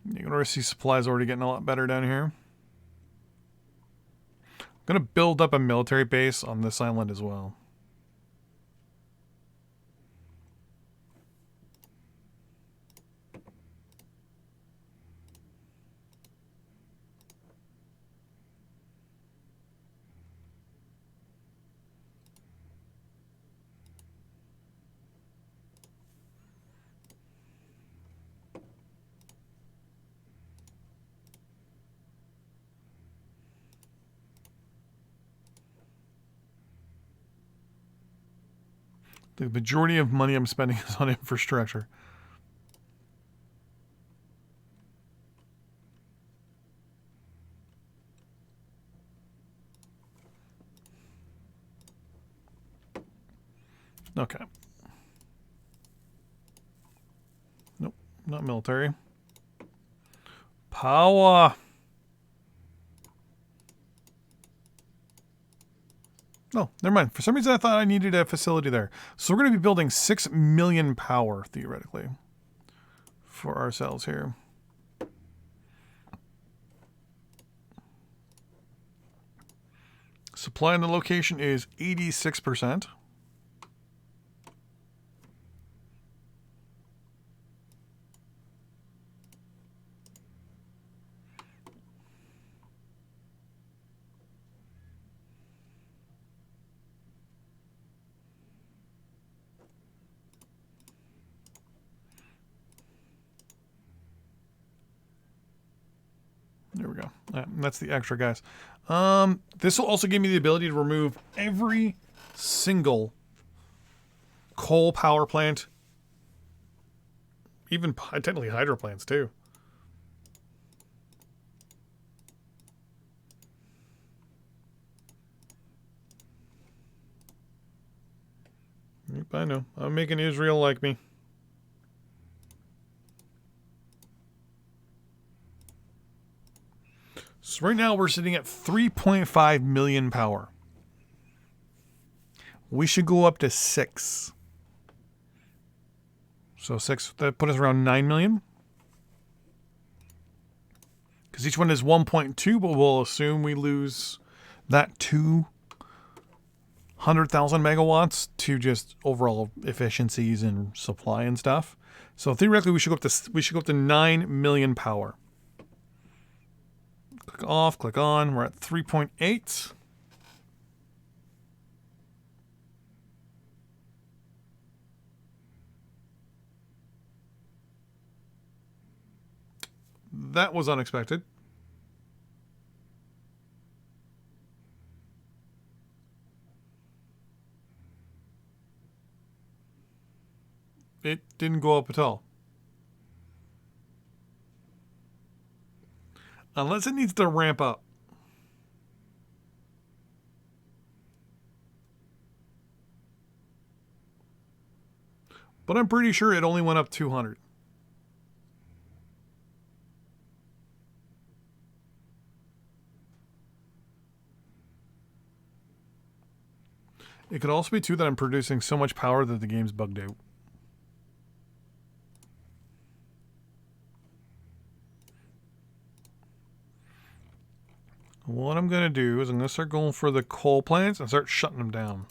You can already see supplies already getting a lot better down here. I'm going to build up a military base on this island as well. The majority of money I'm spending is on infrastructure. Okay. Nope, not military. Power. Oh, never mind. For some reason, I thought I needed a facility there. So we're going to be building 6 million power, theoretically, for ourselves here. Supply in the location is 86%. There we go. That's the extra, guys. This will also give me the ability to remove every single coal power plant, even technically hydro plants too. Yep, I know. I'm making Israel like me. So right now we're sitting at 3.5 million power. We should go up to 6. So 6, that put us around 9 million. Because each one is 1.2, but we'll assume we lose that 200,000 megawatts to just overall efficiencies and supply and stuff. So theoretically we should go up to 9 million power. Click off, click on. We're at 3.8. That was unexpected. It didn't go up at all. Unless it needs to ramp up. But I'm pretty sure it only went up 200. It could also be, too, that I'm producing so much power that the game's bugged out. What I'm going to do is I'm going to start going for the coal plants and start shutting them down.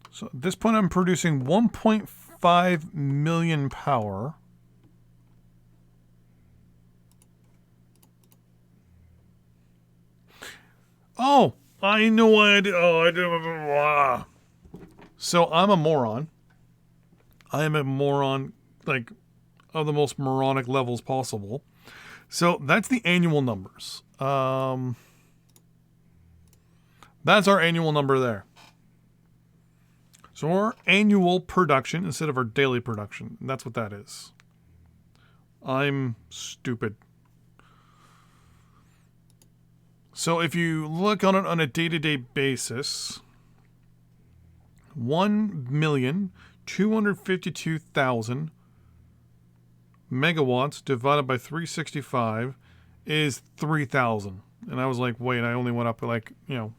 So at this point, I'm producing 1.5 million power. Oh, I know why I did. Oh, I did. So I'm a moron. I am a moron, like, of the most moronic levels possible. So that's the annual numbers. That's our annual number there. So our annual production instead of our daily production. That's what that is. I'm stupid. So if you look on it on a day-to-day basis, 1,252,000 megawatts divided by 365 is 3,000. And I was like, wait, I only went up like, a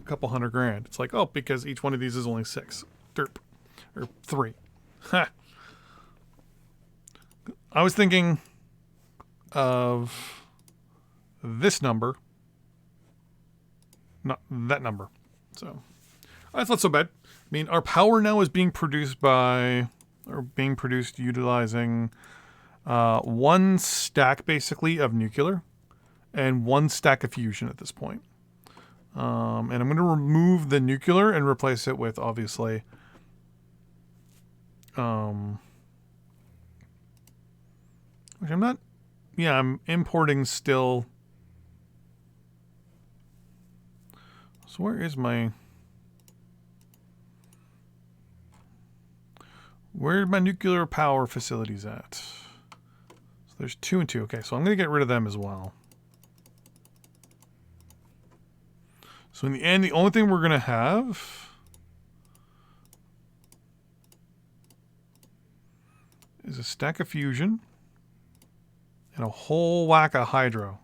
couple $100,000. It's like, oh, because each one of these is only 6. Derp. Or 3. Ha. I was thinking of this number. Not that number. So that's not so bad. I mean, our power now is being produced utilizing one stack basically of nuclear and one stack of fusion at this point. And I'm going to remove the nuclear and replace it with obviously which I'm not. Yeah, I'm importing still. So where is my nuclear power facilities at? So there's 2 and 2. Okay, so I'm going to get rid of them as well. So in the end, the only thing we're going to have is a stack of fusion and a whole whack of hydro.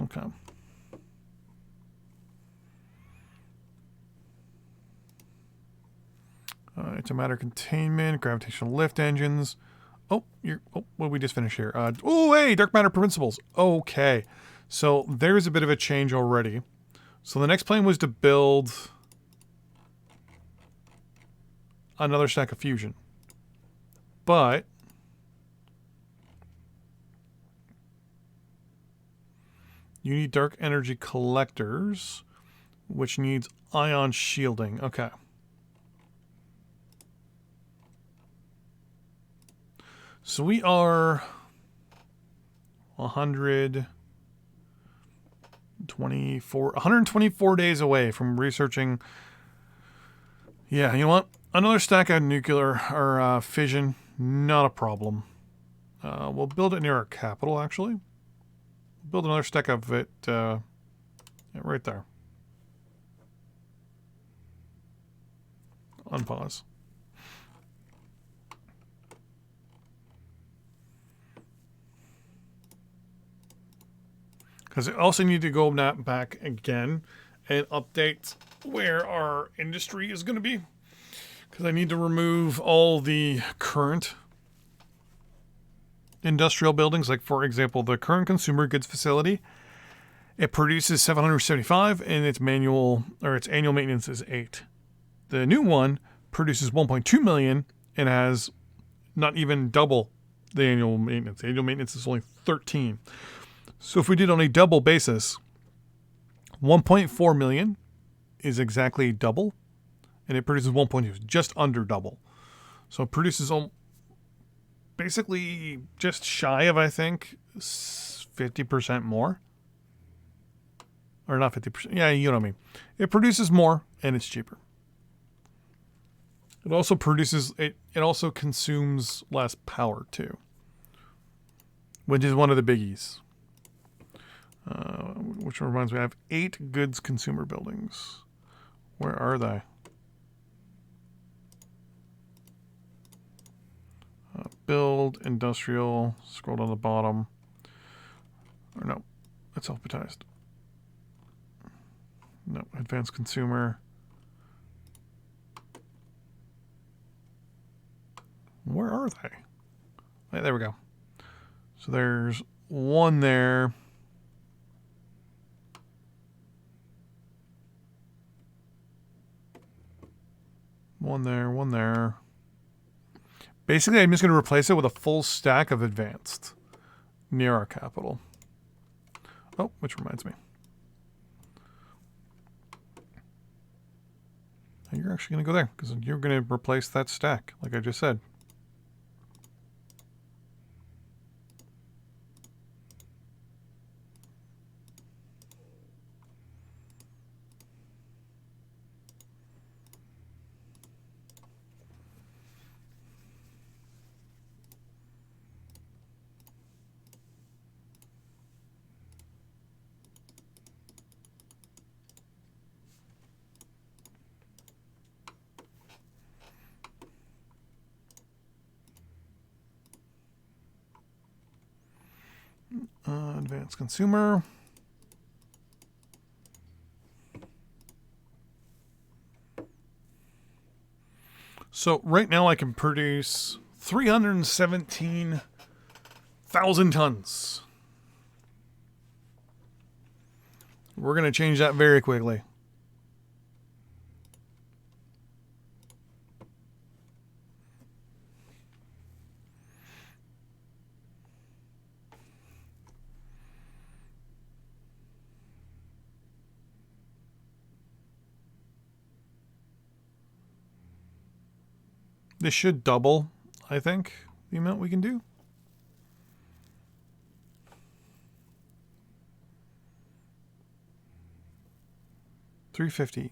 Okay. It's a matter of containment, gravitational lift engines. Oh, what did we just finish here? Hey, dark matter principles. Okay. So there's a bit of a change already. So the next plan was to build another stack of fusion. But you need dark energy collectors, which needs ion shielding. Okay. So we are 124 days away from researching. Yeah, you know what? Another stack of nuclear or fission, not a problem. We'll build it near our capital, actually. Build another stack of it right there. Unpause. Because I also need to go back again and update where our industry is going to be. Because I need to remove all the current industrial buildings. Like, for example, the current consumer goods facility, it produces 775 and its annual maintenance is 8. The new one produces 1.2 million and has not even double the annual maintenance. The annual maintenance is only 13. So if we did on a double basis, 1.4 million is exactly double, and it produces 1.2, just under double. So it produces basically just shy of, I think, 50% more. Or not 50%. Yeah, you know what I mean. It produces more, and it's cheaper. It also consumes less power, too. Which is one of the biggies. Which reminds me, I have 8 goods consumer buildings. Where are they? Build, industrial, scroll down the bottom. Or no, it's alphabetized. No, advanced consumer. Where are they? Hey, there we go. So there's one there. One there. Basically, I'm just going to replace it with a full stack of advanced near our capital. Oh, which reminds me. You're actually going to go there because you're going to replace that stack, like I just said. Advanced consumer. So right now I can produce 317,000 tons. We're going to change that very quickly. This should double, I think, the amount we can do. $350.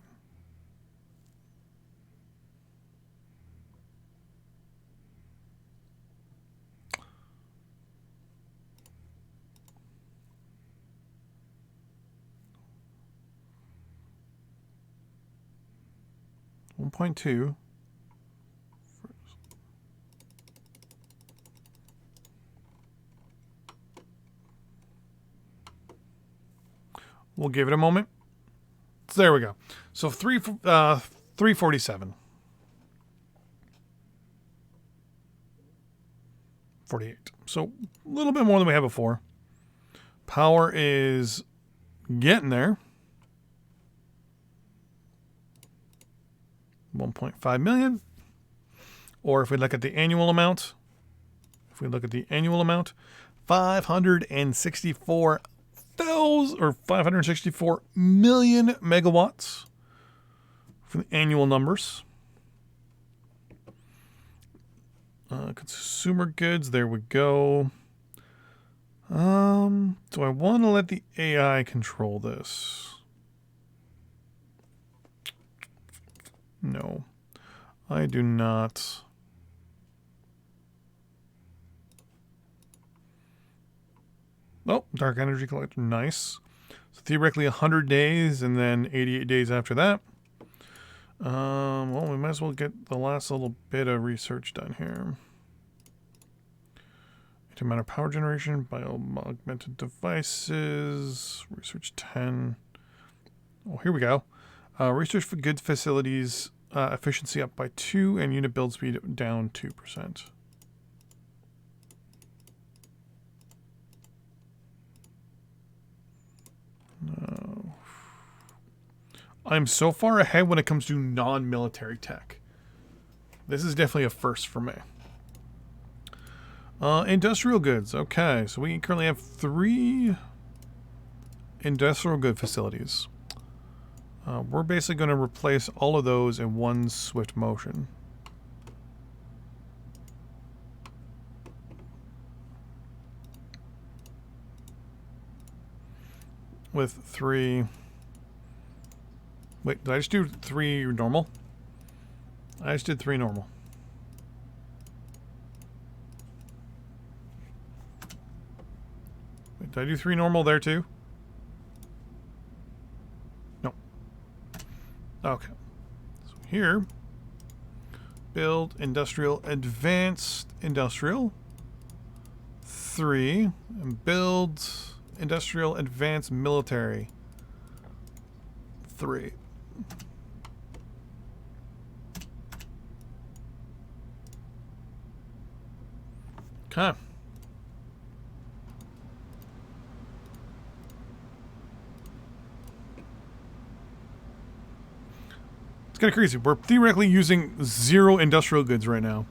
$1.2. We'll give it a moment. So there we go. So 347. 48. So a little bit more than we had before. Power is getting there. 1.5 million. Or if we look at the annual amount, 564,000 or 564 million megawatts for the annual numbers. Consumer goods, there we go. Do I want to let the AI control this? No, I do not. Oh, dark energy collector, nice. So theoretically 100 days and then 88 days after that. Well, we might as well get the last little bit of research done here. Amount of power generation, bio-augmented devices, research 10. Oh, here we go. Research for goods facilities, efficiency up by 2 and unit build speed down 2%. No. I'm so far ahead when it comes to non-military tech. This is definitely a first for me. Industrial goods. Okay, so we currently have 3 industrial good facilities. We're basically going to replace all of those in one swift motion. With 3... Wait, did I just do 3 normal? I just did 3 normal. Wait, did I do 3 normal there too? No. Okay. So here, build industrial, advanced industrial, 3, and build industrial, advanced military, 3. Okay. It's kind of crazy. We're theoretically using 0 industrial goods right now.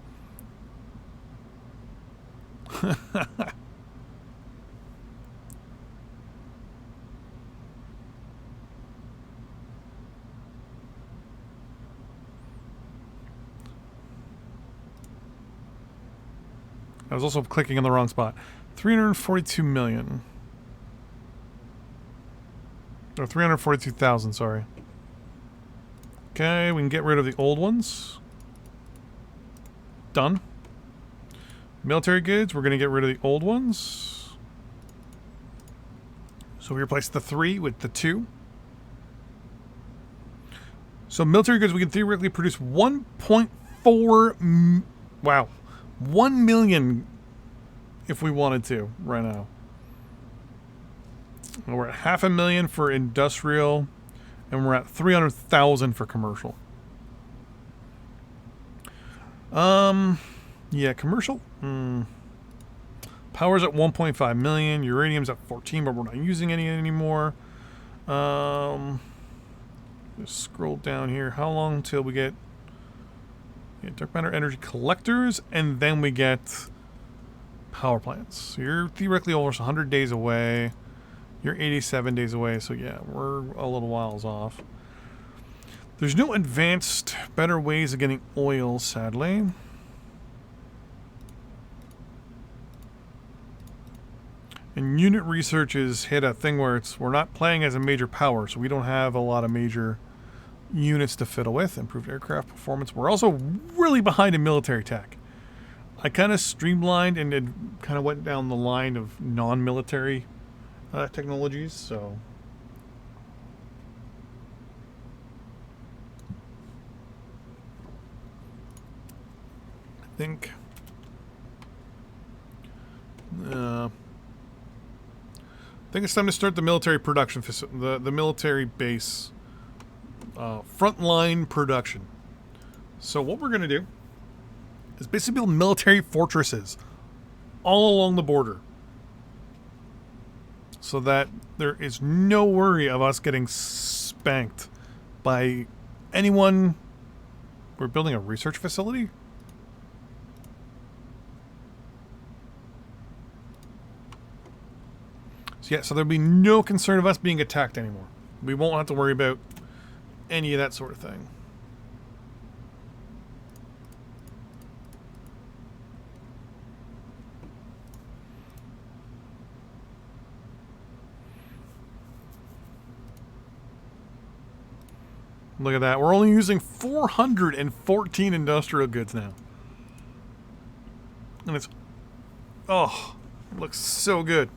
I was also clicking on the wrong spot. 342 million. Or 342,000, sorry. Okay, we can get rid of the old ones. Done. Military goods, we're going to get rid of the old ones. So we replace the 3 with the 2. So military goods, we can theoretically produce 1.4... Wow. 1 million if we wanted to right now. We're at 500,000 for industrial, and we're at 300,000 for commercial. Yeah, commercial. Power's at 1.5 million. Uranium's at 14, but we're not using any anymore. Just scroll down here. How long till we get dark matter energy collectors, and then we get power plants. So you're theoretically almost 100 days away. You're 87 days away, so yeah, we're a little whiles off. There's no advanced, better ways of getting oil, sadly. And unit research has hit a thing where we're not playing as a major power, so we don't have a lot of major units to fiddle with. Improved aircraft performance. We're also really behind in military tech. I kind of streamlined and kind of went down the line of non-military technologies, so... I think it's time to start the military production the military base frontline production. So what we're going to do is basically build military fortresses all along the border, so that there is no worry of us getting spanked by anyone. We're building a research facility. Yeah, so there'll be no concern of us being attacked anymore. We won't have to worry about any of that sort of thing. Look at that. We're only using 414 industrial goods now. And it's... oh, it looks so good.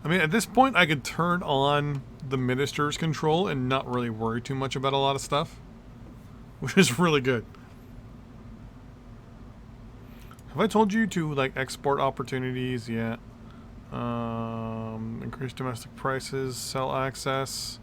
I mean, at this point, I could turn on the minister's control and not really worry too much about a lot of stuff, which is really good. Have I told you to, like, export opportunities yet? Increase domestic prices, sell access.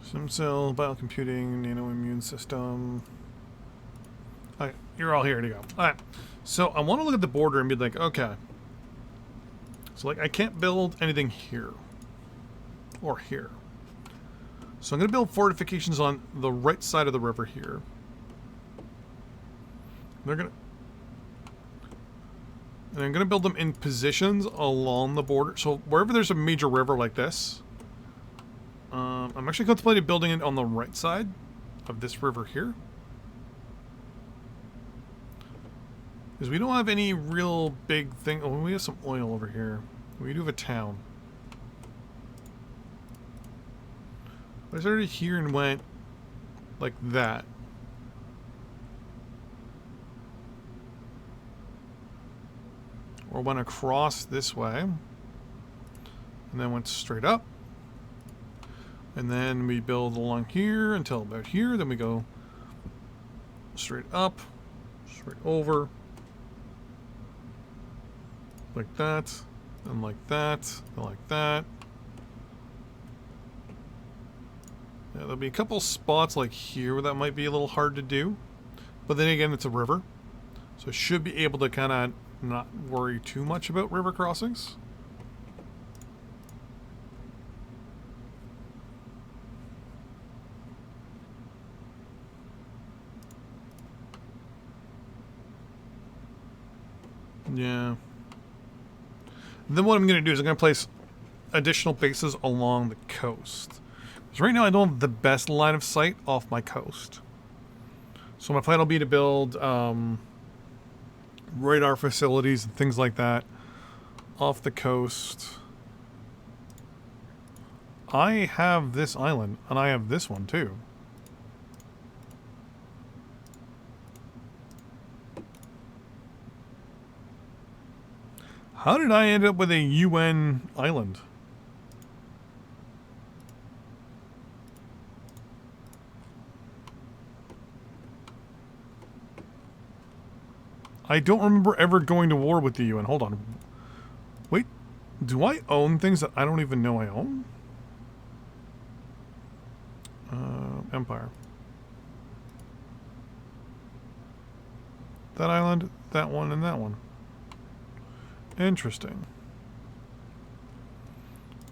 Stem cell, biocomputing, nano immune system. Alright, you're all here to go. Alright, so I want to look at the border and be like, okay. So, like, I can't build anything here. Or here. So I'm going to build fortifications on the right side of the river here. They're going to... and I'm going to build them in positions along the border. So wherever there's a major river like this... I'm actually contemplating building it on the right side of this river here. Because we don't have any real big thing. Oh, we have some oil over here. We do have a town. I started here and went like that. Or went across this way. And then went straight up. And then we build along here until about here. Then we go straight up, straight over. Like that, and like that, and like that. Yeah, there'll be a couple spots like here where that might be a little hard to do. But then again, it's a river. So I should be able to kind of not worry too much about river crossings. Yeah. And then what I'm going to do is I'm going to place additional bases along the coast. Because right now I don't have the best line of sight off my coast. So my plan will be to build radar facilities and things like that off the coast. I have this island, and I have this one too. How did I end up with a UN island? I don't remember ever going to war with the UN. Hold on. Wait, do I own things that I don't even know I own? Empire. That island, that one, and that one. Interesting.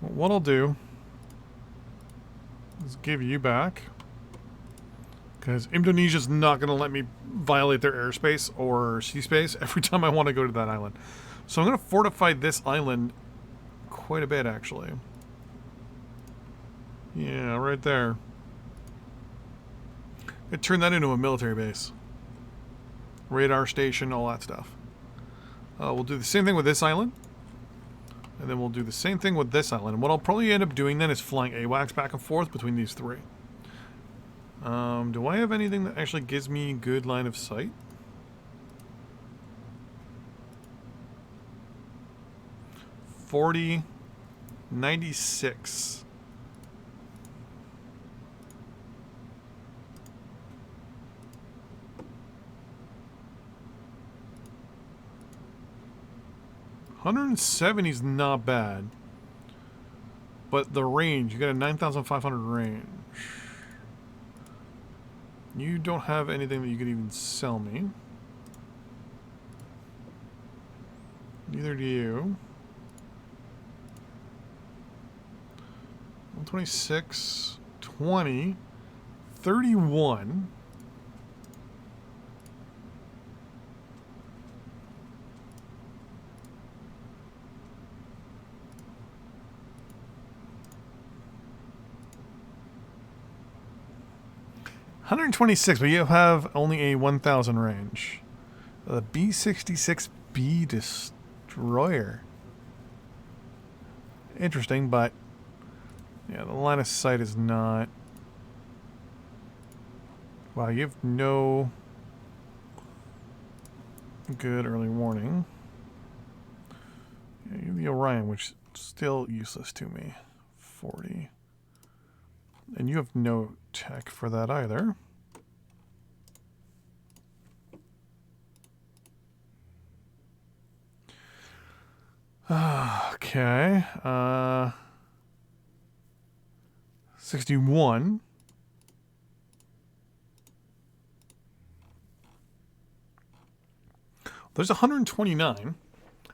Well, what I'll do is give you back. Because Indonesia's not going to let me violate their airspace or sea space every time I want to go to that island. So I'm going to fortify this island quite a bit, actually. Yeah, right there. Could turn that into a military base. Radar station, all that stuff. We'll do the same thing with this island. And then we'll do the same thing with this island. And what I'll probably end up doing then is flying AWACS back and forth between these three. Do I have anything that actually gives me good line of sight? $40, 96. $170 is not bad. But the range, you got a 9,500 range. You don't have anything that you could even sell me. Neither do you. 126, 20, 31. $126, but you have only a 1,000 range. The B-66B destroyer. Interesting, but yeah, the line of sight is not. Wow, you have no good early warning. Yeah, you have the Orion, which is still useless to me. 40. And you have no tech for that either. Okay. 61. There's 129.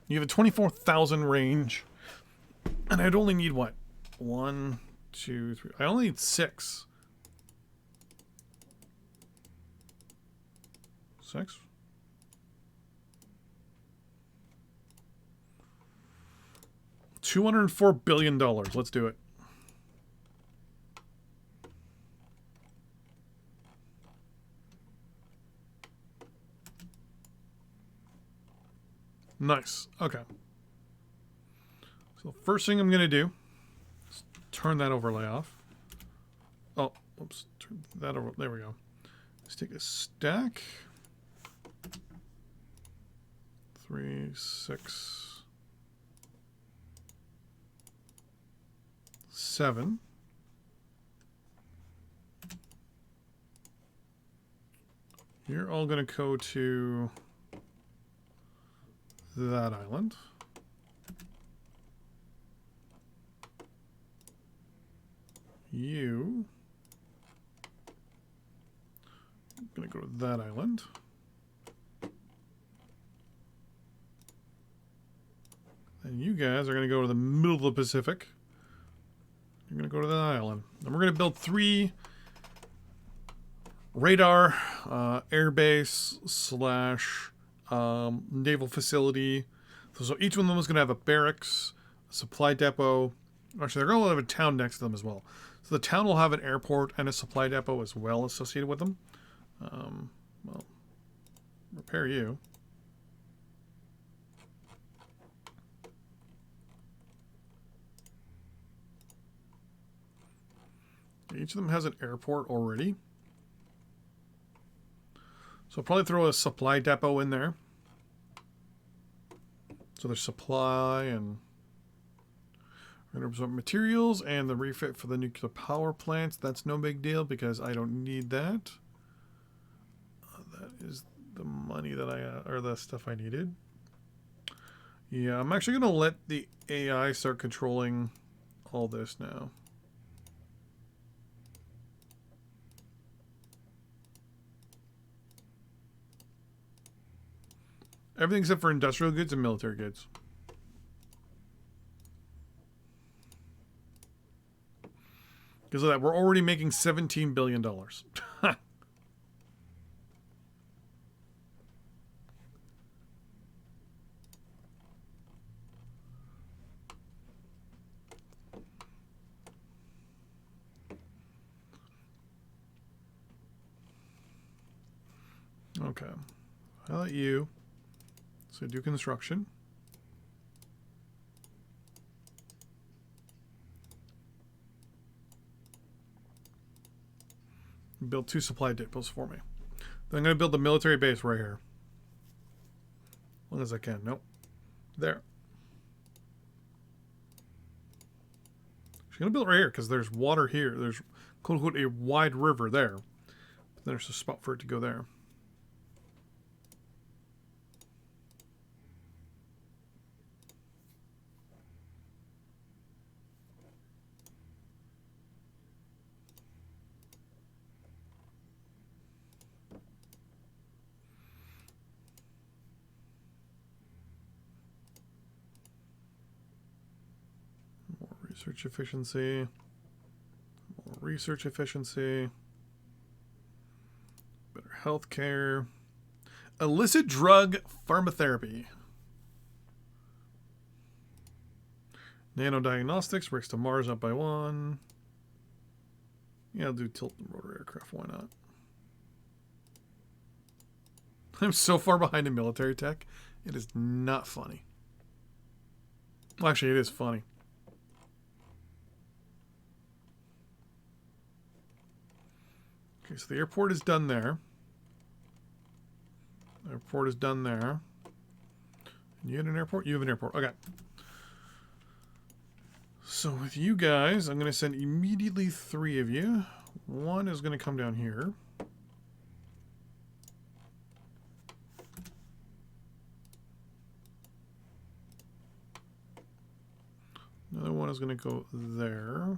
You have a 24,000 range. And I'd only need what? 1, 2, 3. I only need 6. 6? $204 billion. Let's do it. Nice. Okay. So the first thing I'm going to do is turn that overlay off. Oh, oops. Turn that over. There we go. Let's take a stack. 3, 6, 7. You're all going to go to that island. You I'm going to go to that island. And you guys are going to go to the middle of the Pacific. You're going to go to that island. And we're going to build 3 radar, airbase slash naval facility. So each one of them is going to have a barracks, a supply depot. Actually, they're going to have a town next to them as well. So the town will have an airport and a supply depot as well associated with them. Well, repair you. Each of them has an airport already. So I'll probably throw a supply depot in there. So there's supply and 100% materials and the refit for the nuclear power plants. That's no big deal because I don't need that. That is the money that or the stuff I needed. Yeah, I'm actually going to let the AI start controlling all this now. Everything except for industrial goods and military goods. Because of that, we're already making $17 billion. Okay. I'll let you. So do construction. Build 2 supply depots for me. Then I'm going to build the military base right here. As long as I can. Nope. There. She's going to build it right here because there's water here. There's, quote unquote, a wide river there. But there's a spot for it to go there. Research efficiency. More research efficiency. Better healthcare. Illicit drug pharmacotherapy. Nanodiagnostics. Breaks to Mars up by 1. Yeah, I'll do tilt and rotor aircraft. Why not? I'm so far behind in military tech. It is not funny. Well, actually, it is funny. Okay, so the airport is done there. The airport is done there. You had an airport? You have an airport. Okay. So with you guys, I'm going to send immediately 3 of you. 1 is going to come down here. Another 1 is going to go there.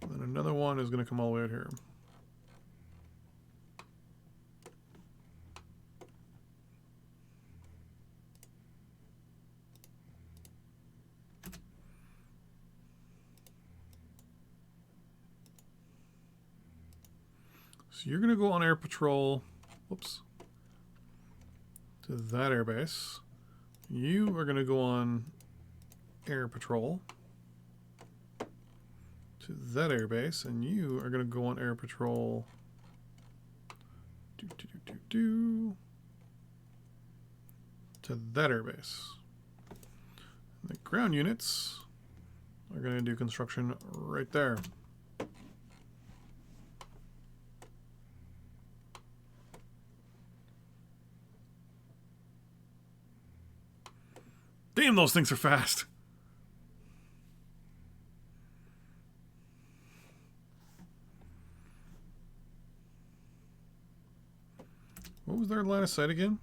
And then another 1 is going to come all the way out here. So you're going to go on air patrol. Whoops. To that airbase. You are going to go on air patrol to that airbase, and you are going to go on air patrol to that airbase. And the ground units are going to do construction right there. Damn, those things are fast. What was their line of sight again?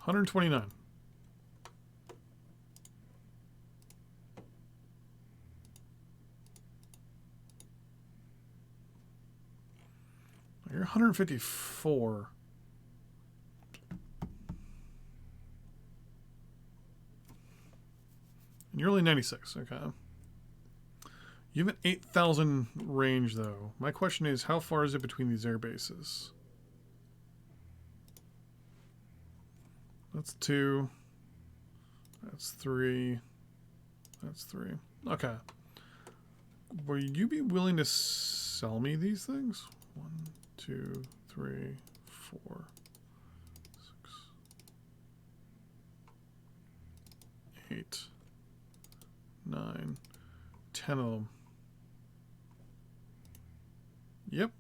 129. You're 154. And you're only 96. Okay. You have an 8,000 range, though. My question is, how far is it between these air bases? That's 2. That's 3. That's 3. Okay. Would you be willing to sell me these things? 1, 2, 3, 4, 6, 8, 9, 10 of them. Yep.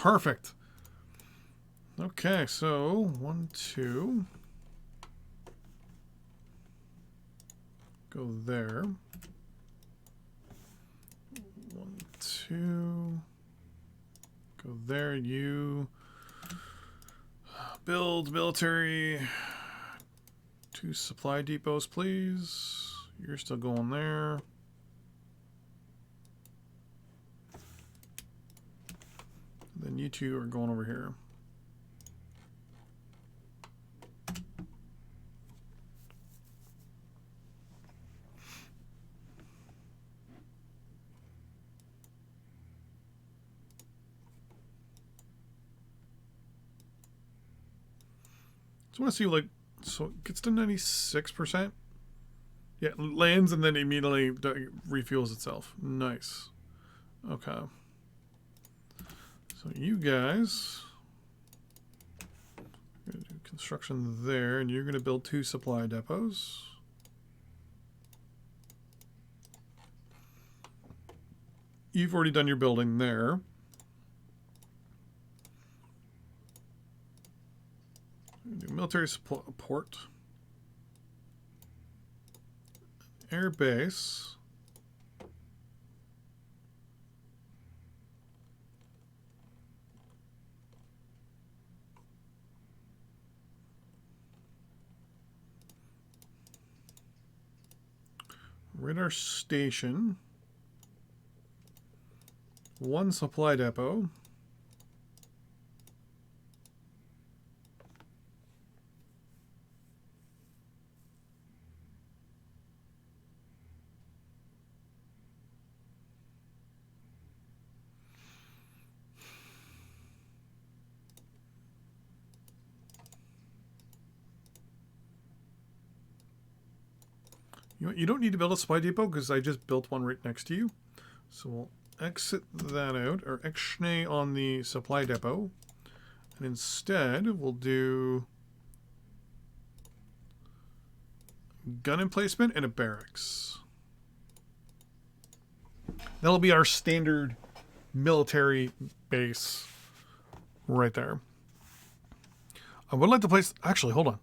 Perfect. Okay, so 1, 2. Go there. 1, 2. Go there. You build military. 2 supply depots, please. You're still going there. Then you two are going over here. So I want to see, like, so it gets to 96%. Yeah, it lands and then immediately refuels itself. Nice. Okay. So you guys are going to do construction there, and you're going to build 2 supply depots. You've already done your building there. Do military support. Air base. Radar station. 1 supply depot. You don't need to build a supply depot because I just built one right next to you. So we'll exit that out, or Xnay on the supply depot. And instead, we'll do gun emplacement and a barracks. That'll be our standard military base right there. I would like to place... Actually, hold on.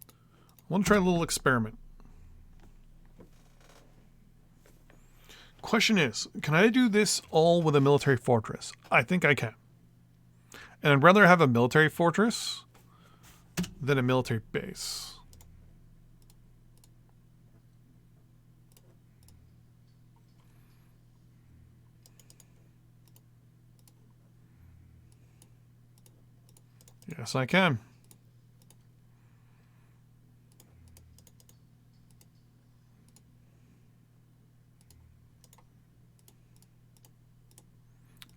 I want to try a little experiment. Question is, can I do this all with a military fortress? I think I can. And I'd rather have a military fortress than a military base. Yes, I can.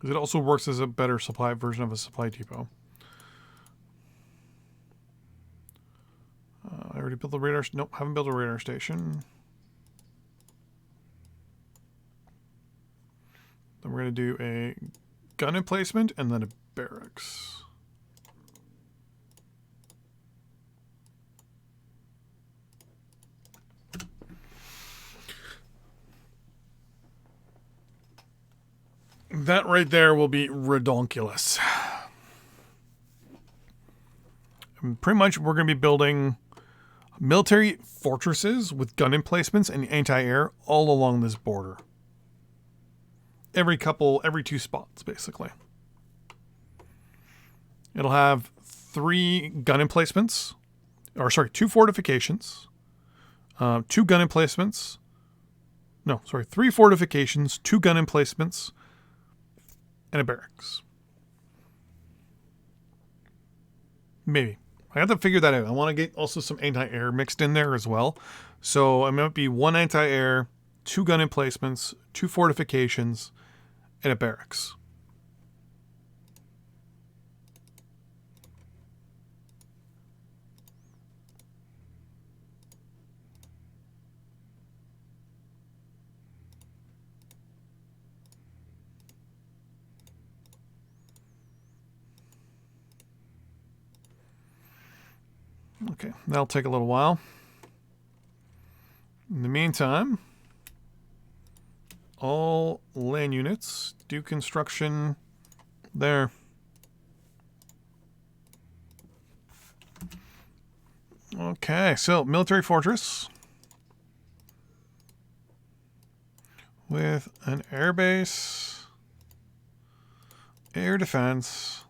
It also works as a better supply version of a supply depot. I already built the radar. Nope, haven't built a radar station. Then we're going to do a gun emplacement and then a barracks. That right there will be redonkulous. And pretty much we're going to be building military fortresses with gun emplacements and anti-air all along this border. Every 2 spots, basically. It'll have 3 gun emplacements, or sorry, 2 fortifications, 2 gun emplacements. No, sorry, 3 fortifications, 2 gun emplacements, and a barracks. Maybe. I have to figure that out. I want to get also some anti-air mixed in there as well. So it might be 1 anti-air, 2 gun emplacements, 2 fortifications, and a barracks. Okay, that'll take a little while. In the meantime, all land units do construction there. Okay, so military fortress with an air base, air defense,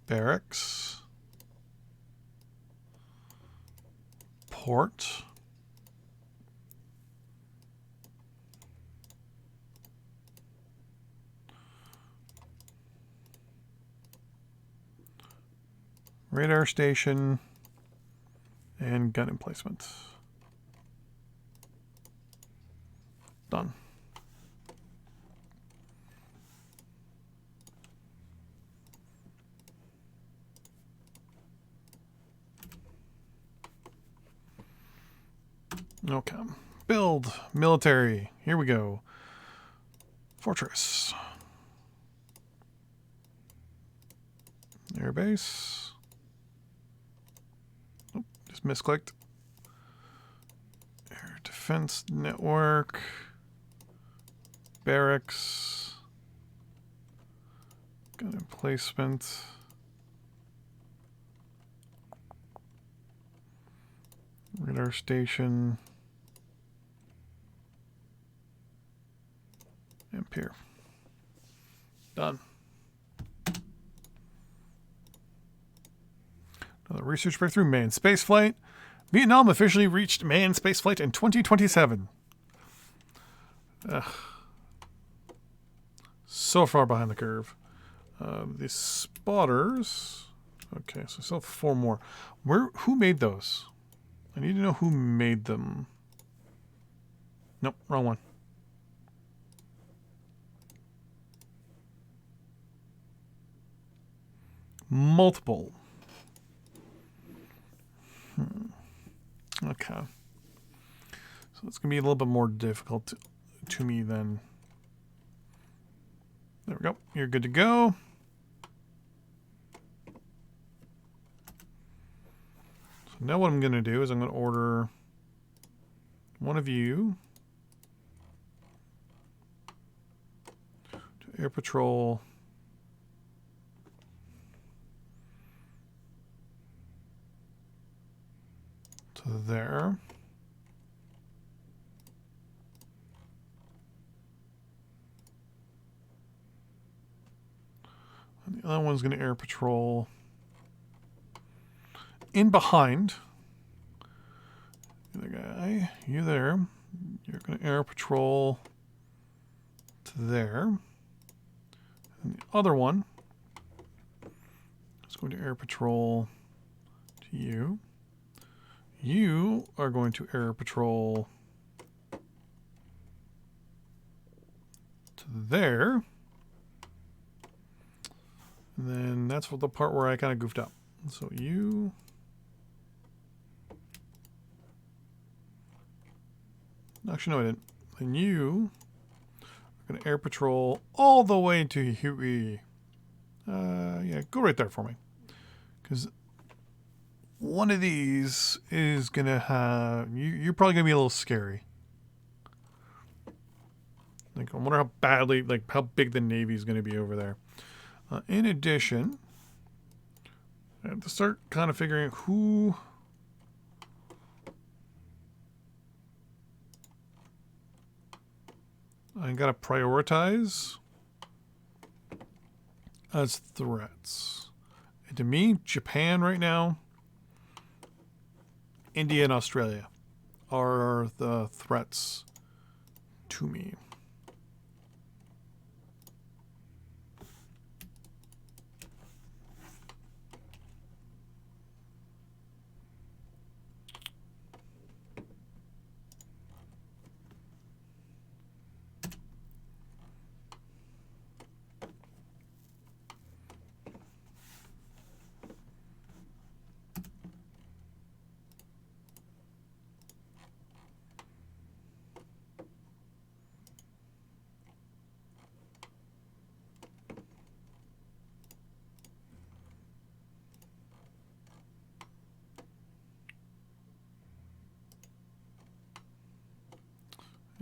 barracks, port, radar station, and gun emplacement. Done. Okay. Build military. Here we go. Fortress. Airbase. Oh, just misclicked. Air defense network. Barracks. Gun emplacement. Radar station. And pier. Done. Another research breakthrough, manned spaceflight. Vietnam officially reached manned spaceflight in 2027. So far behind the curve. The spotters. Okay, so I still have 4 more. Who made those? I need to know who made them. Nope, wrong one. Multiple. Okay. So it's going to be a little bit more difficult to me then. There we go. You're good to go. So now what I'm going to do is I'm going to order one of you to air patrol to there. And the other one's going to air patrol in behind. The guy, you there. You're going to air patrol to there. And the other one is going to air patrol to you. You are going to air patrol to there. And then that's the part where I kind of goofed up. So you... Actually, no, I didn't. Then you are going to air patrol all the way to Huey. Yeah, go right there for me. Because one of these is going to have... You're probably going to be a little scary. Like, I wonder how badly, like, how big the Navy is going to be over there. In addition, I have to start kind of figuring who... I got to prioritize as threats. And to me, Japan right now, India and Australia are the threats to me.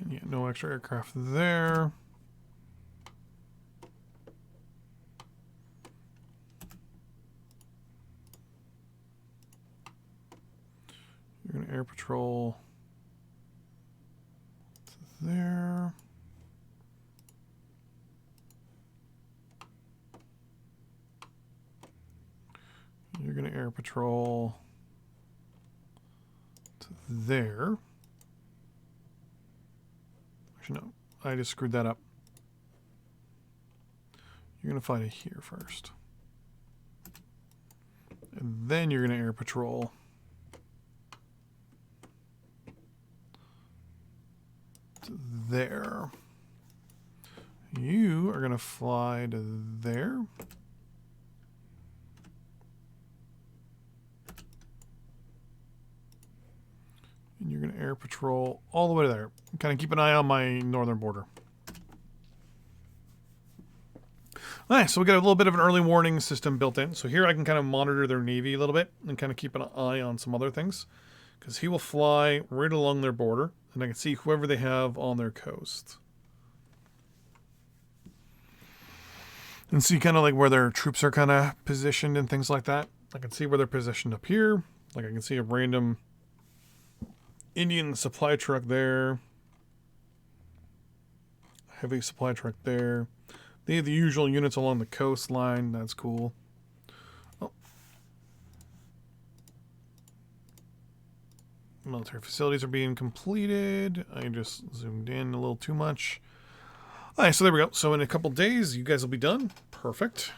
And yeah, no extra aircraft there. You're going to air patrol to there. You're going to air patrol to there. Actually, no. I just screwed that up. You're going to fly to here first. And then you're going to air patrol to there. You are going to fly to there. And you're going to air patrol all the way to there. Kind of keep an eye on my northern border. All right, so we got a little bit of an early warning system built in. So here I can kind of monitor their navy a little bit and kind of keep an eye on some other things. Because he will fly right along their border. And I can see whoever they have on their coast. And see kind of like where their troops are kind of positioned and things like that. I can see where they're positioned up here. Like I can see a random Indian supply truck there. Heavy supply truck there. They have the usual units along the coastline. That's cool. Oh. Military facilities are being completed. I just zoomed in a little too much. All right, so there we go. So in a couple days, you guys will be done. Perfect.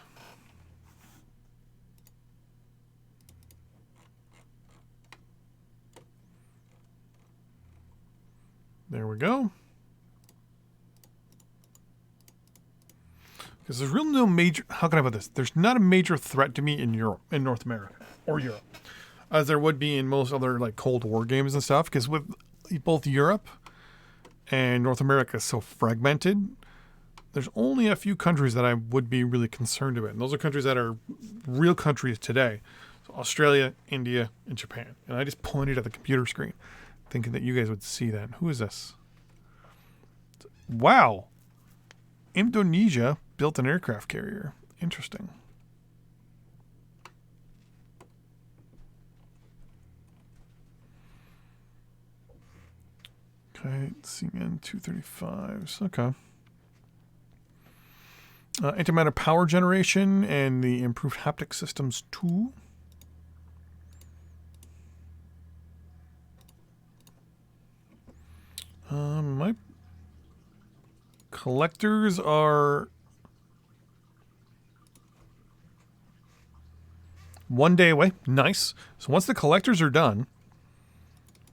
There we go. Because there's really no major... How can I put this? There's not a major threat to me in Europe, in North America, or Europe, as there would be in most other like Cold War games and stuff. Because with both Europe and North America so fragmented, there's only a few countries that I would be really concerned about. And those are countries that are real countries today. So Australia, India, and Japan. And I just pointed at the computer screen, thinking that you guys would see that. Who is this? Wow. Indonesia built an aircraft carrier. Interesting. Okay, CN 235s. Okay. Antimatter power generation and the improved haptic systems too. My collectors are 1 day away. Nice. So once the collectors are done,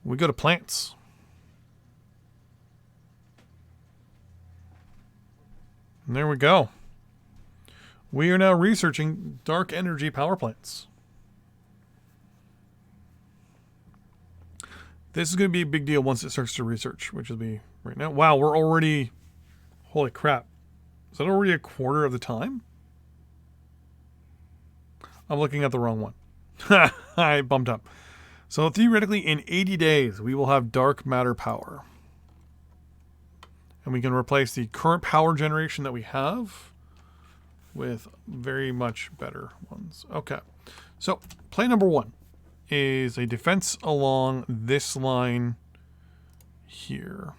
we go to plants. And there we go. We are now researching dark energy power plants. This is going to be a big deal once it starts to research, which will be right now. Wow, we're already... Holy crap. Is that already a quarter of the time? I'm looking at the wrong one. I bumped up. So theoretically, in 80 days, we will have dark matter power. And we can replace the current power generation that we have with very much better ones. Okay. So, plan number 1 is a defense along this line here.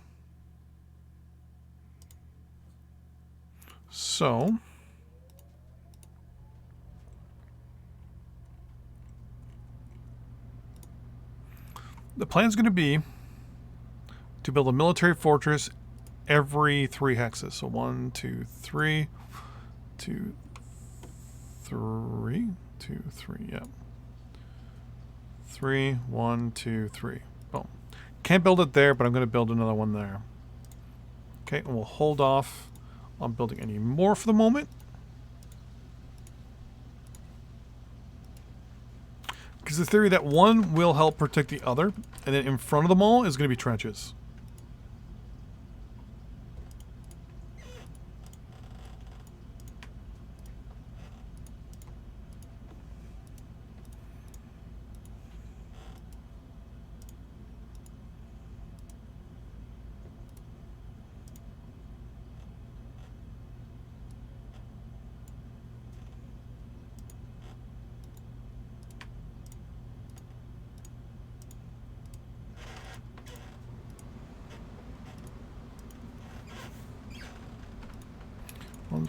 So, the plan is going to be to build a military fortress every 3 hexes. So 1, 2, 3, 2, 3, 2, 3, yeah. 3, 1, 2, 3. Boom. Can't build it there, but I'm going to build another one there. Okay, and we'll hold off on building any more for the moment. Because the theory that one will help protect the other, and then in front of them all is going to be trenches.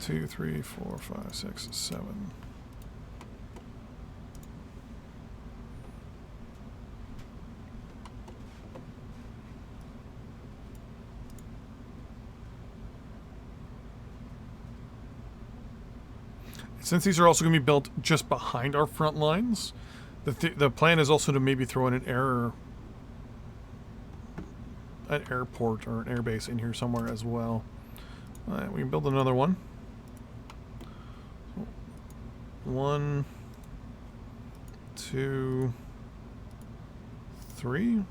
2, 3, 4, 5, 6, 7. Since these are also going to be built just behind our front lines, the plan is also to maybe throw in an airport or an airbase in here somewhere as well. All right, we can build another one. 1, 2, 3.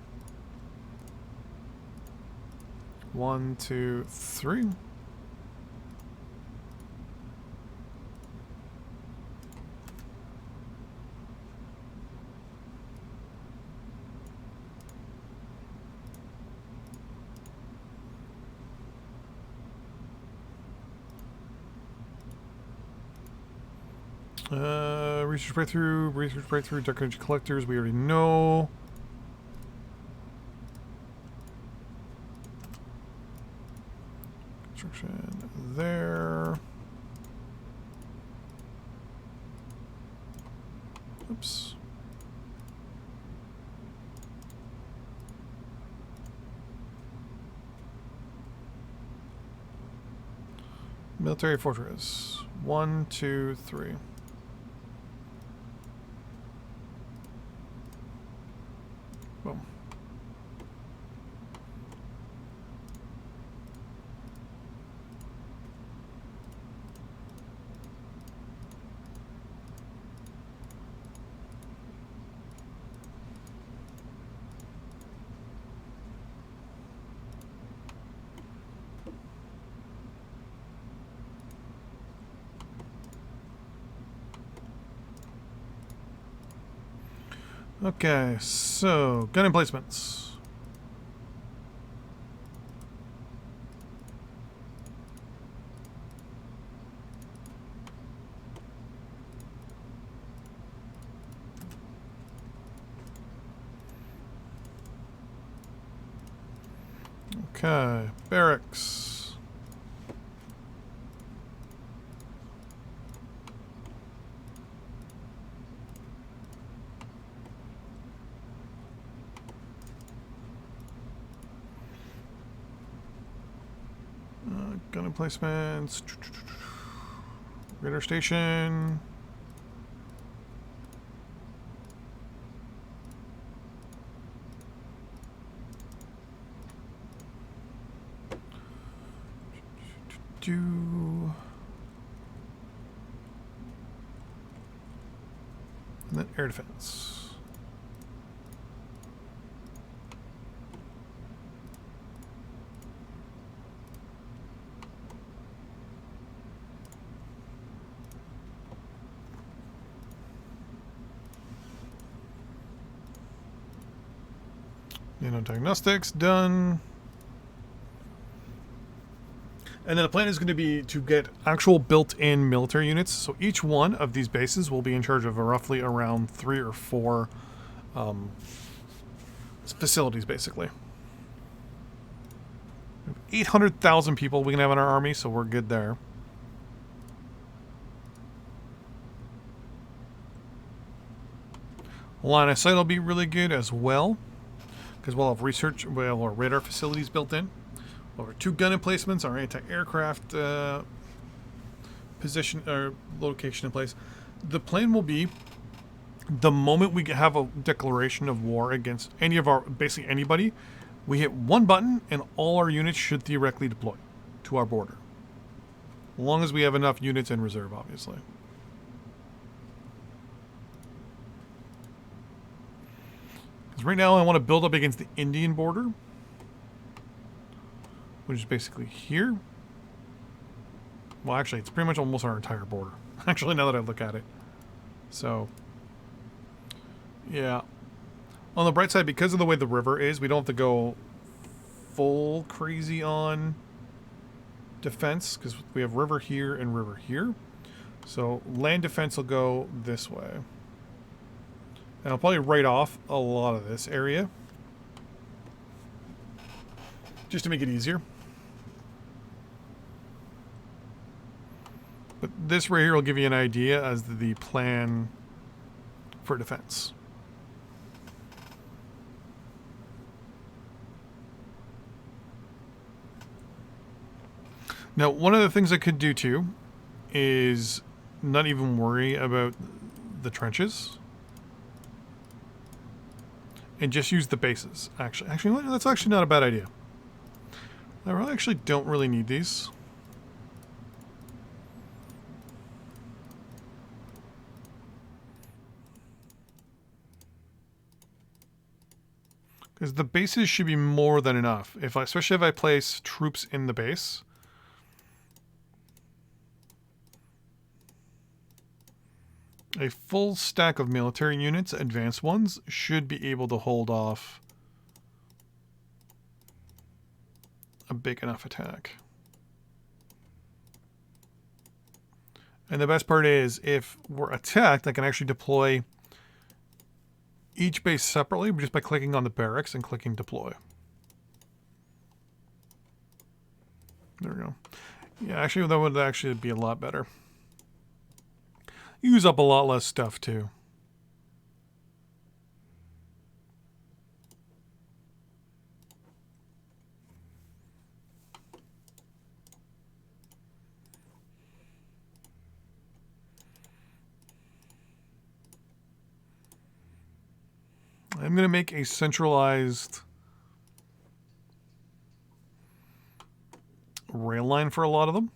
1, 2, 3. Research breakthrough, technology collectors, we already know. Construction there. Oops. Military fortress. 1, 2, 3. Boom. Okay, so gun emplacements. Okay, barracks. Gun emplacements. Radar station. And then air defense. Diagnostics done. And then the plan is going to be to get actual built-in military units. So each one of these bases will be in charge of roughly around 3 or 4 facilities, basically. 800,000 people we can have in our army, so we're good there. Line of sight will be really good as well, because we'll have or radar facilities built in. Over 2 gun emplacements, our anti-aircraft position or location in place. The plan will be the moment we have a declaration of war against basically anybody, we hit one button and all our units should theoretically deploy to our border. As long as we have enough units in reserve, obviously. Because right now I want to build up against the Indian border, which is basically here. Well, actually, it's pretty much almost our entire border. Actually, now that I look at it. So, yeah. On the bright side, because of the way the river is, we don't have to go full crazy on defense, because we have river here and river here. So, land defense will go this way. And I'll probably write off a lot of this area, just to make it easier. this right here will give you an idea as to the plan for defense. Now, one of the things I could do too is not even worry about the trenches and just use the bases. Actually, that's actually not a bad idea. I really actually don't really need these. Because the bases should be more than enough. Especially if I place troops in the base. A full stack of military units, advanced ones, should be able to hold off a big enough attack. And the best part is, if we're attacked, I can actually deploy each base separately just by clicking on the barracks and clicking deploy. There we go. Yeah, actually, that would actually be a lot better. Use up a lot less stuff too. I'm going to make a centralized rail line for a lot of them.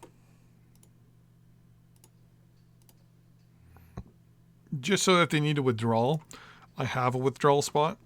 Just so that if they need a withdrawal, I have a withdrawal spot.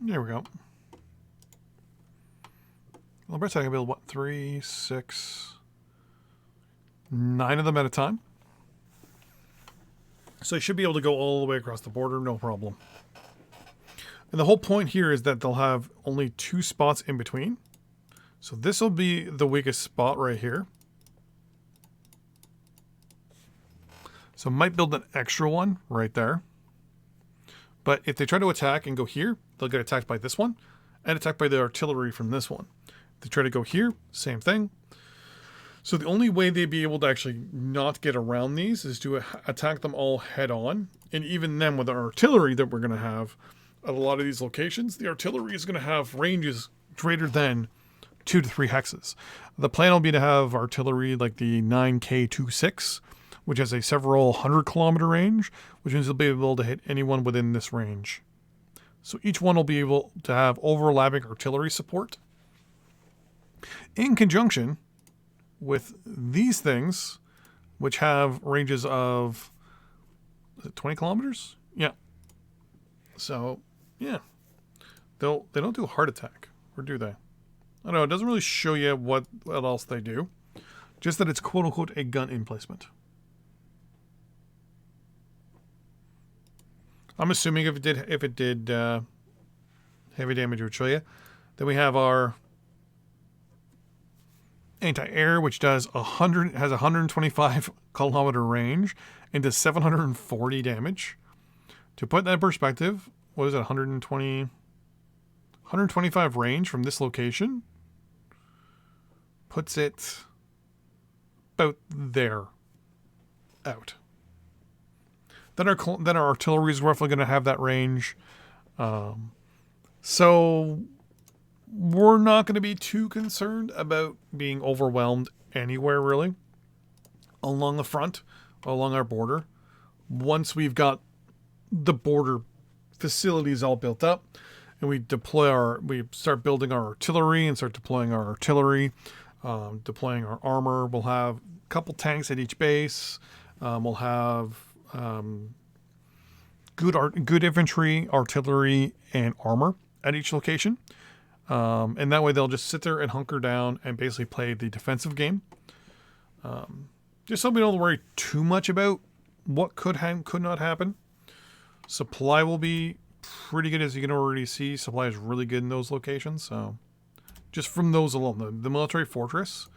There we go. Well, Brett's I can build, what, 3, 6, 9 of them at a time. So I should be able to go all the way across the border, no problem. And the whole point here is that they'll have only 2 spots in between. So this will be the weakest spot right here. So I might build an extra one right there. But if they try to attack and go here, they'll get attacked by this one and attacked by the artillery from this one. If they try to go here, same thing. So the only way they'd be able to actually not get around these is to attack them all head on. And even then, with our artillery that we're going to have at a lot of these locations, the artillery is going to have ranges greater than 2 to 3 hexes. The plan will be to have artillery like the 9K26, which has a several 100-kilometer range, which means they'll be able to hit anyone within this range. So each one will be able to have overlapping artillery support. In conjunction with these things, which have ranges of, is it 20 kilometers? Yeah. So, yeah. They don't do a heart attack, or do they? I don't know. It doesn't really show you what else they do. Just that it's quote-unquote a gun emplacement. I'm assuming if it did heavy damage, it would show you. Then we have our anti-air, which does has 125 kilometer range and does 740 damage. To put that in perspective, what is it? 125 range from this location puts it about there out. Then our artillery is roughly going to have that range. So we're not going to be too concerned about being overwhelmed anywhere, really, along the front, along our border. Once we've got the border facilities all built up and we start building our artillery and start deploying our artillery, deploying our armor. We'll have a couple tanks at each base. We'll have good infantry, artillery, and armor at each location. And that way they'll just sit there and hunker down and basically play the defensive game. Just so we don't worry too much about what could not happen. Supply will be pretty good, as you can already see. Supply is really good in those locations. So just from those alone, the military fortress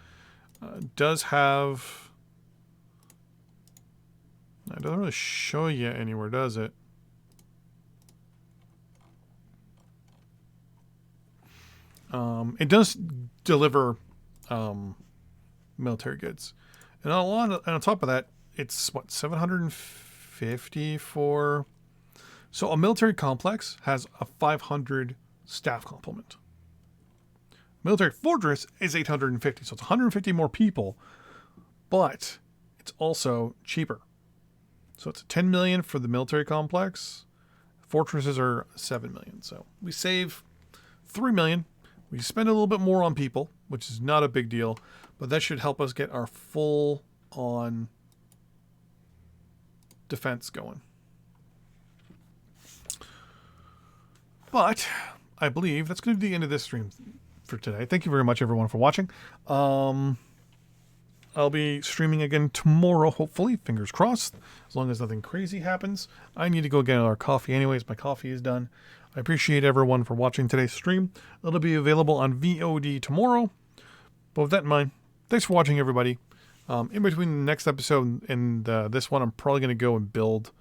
does have... It doesn't really show you anywhere, does it? It does deliver military goods. And on top of that, it's what, 750 for... So a military complex has a 500 staff complement. Military fortress is 850, so it's 150 more people, but it's also cheaper. So it's 10 million for the military complex. Fortresses are 7 million. So we save 3 million. We spend a little bit more on people, which is not a big deal, but that should help us get our full on defense going. But I believe that's going to be the end of this stream for today. Thank you very much, everyone, for watching. I'll be streaming again tomorrow, hopefully. Fingers crossed. As long as nothing crazy happens. I need to go get our coffee anyways. My coffee is done. I appreciate everyone for watching today's stream. It'll be available on VOD tomorrow. But with that in mind, thanks for watching, everybody. In between the next episode and this one, I'm probably going to go and build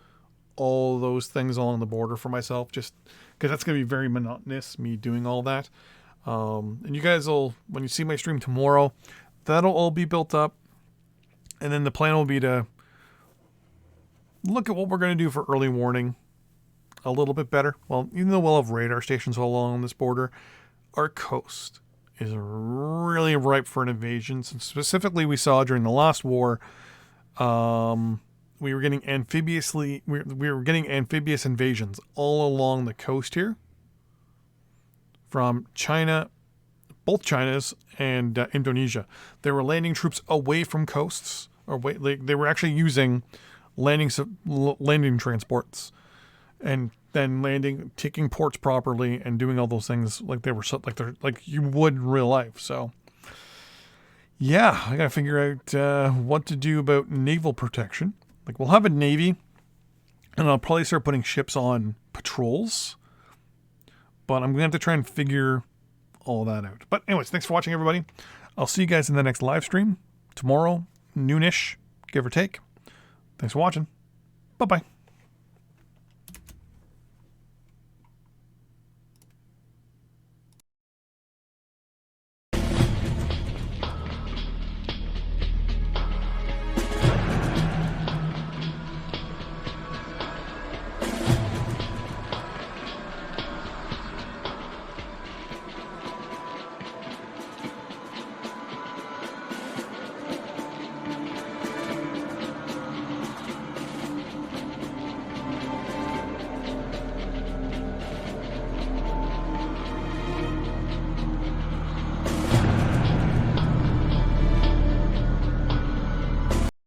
all those things along the border for myself, just because that's going to be very monotonous, me doing all that. And you guys will, when you see my stream tomorrow, that'll all be built up. And then the plan will be to look at what we're going to do for early warning a little bit better. Well, even though we'll have radar stations all along this border, our coast is really ripe for an invasion. And specifically, we saw during the last war, we were getting we were getting amphibious invasions all along the coast here from China, both China's and Indonesia. They were landing troops away from coasts, or they were actually using landing transports, and then taking ports properly and doing all those things like like you would in real life. So yeah, I gotta figure out what to do about naval protection. Like, we'll have a navy, and I'll probably start putting ships on patrols, but I'm gonna have to try and figure all that out. But anyways, thanks for watching, everybody. I'll see you guys in the next live stream tomorrow, noonish, give or take. Thanks for watching. Bye-bye.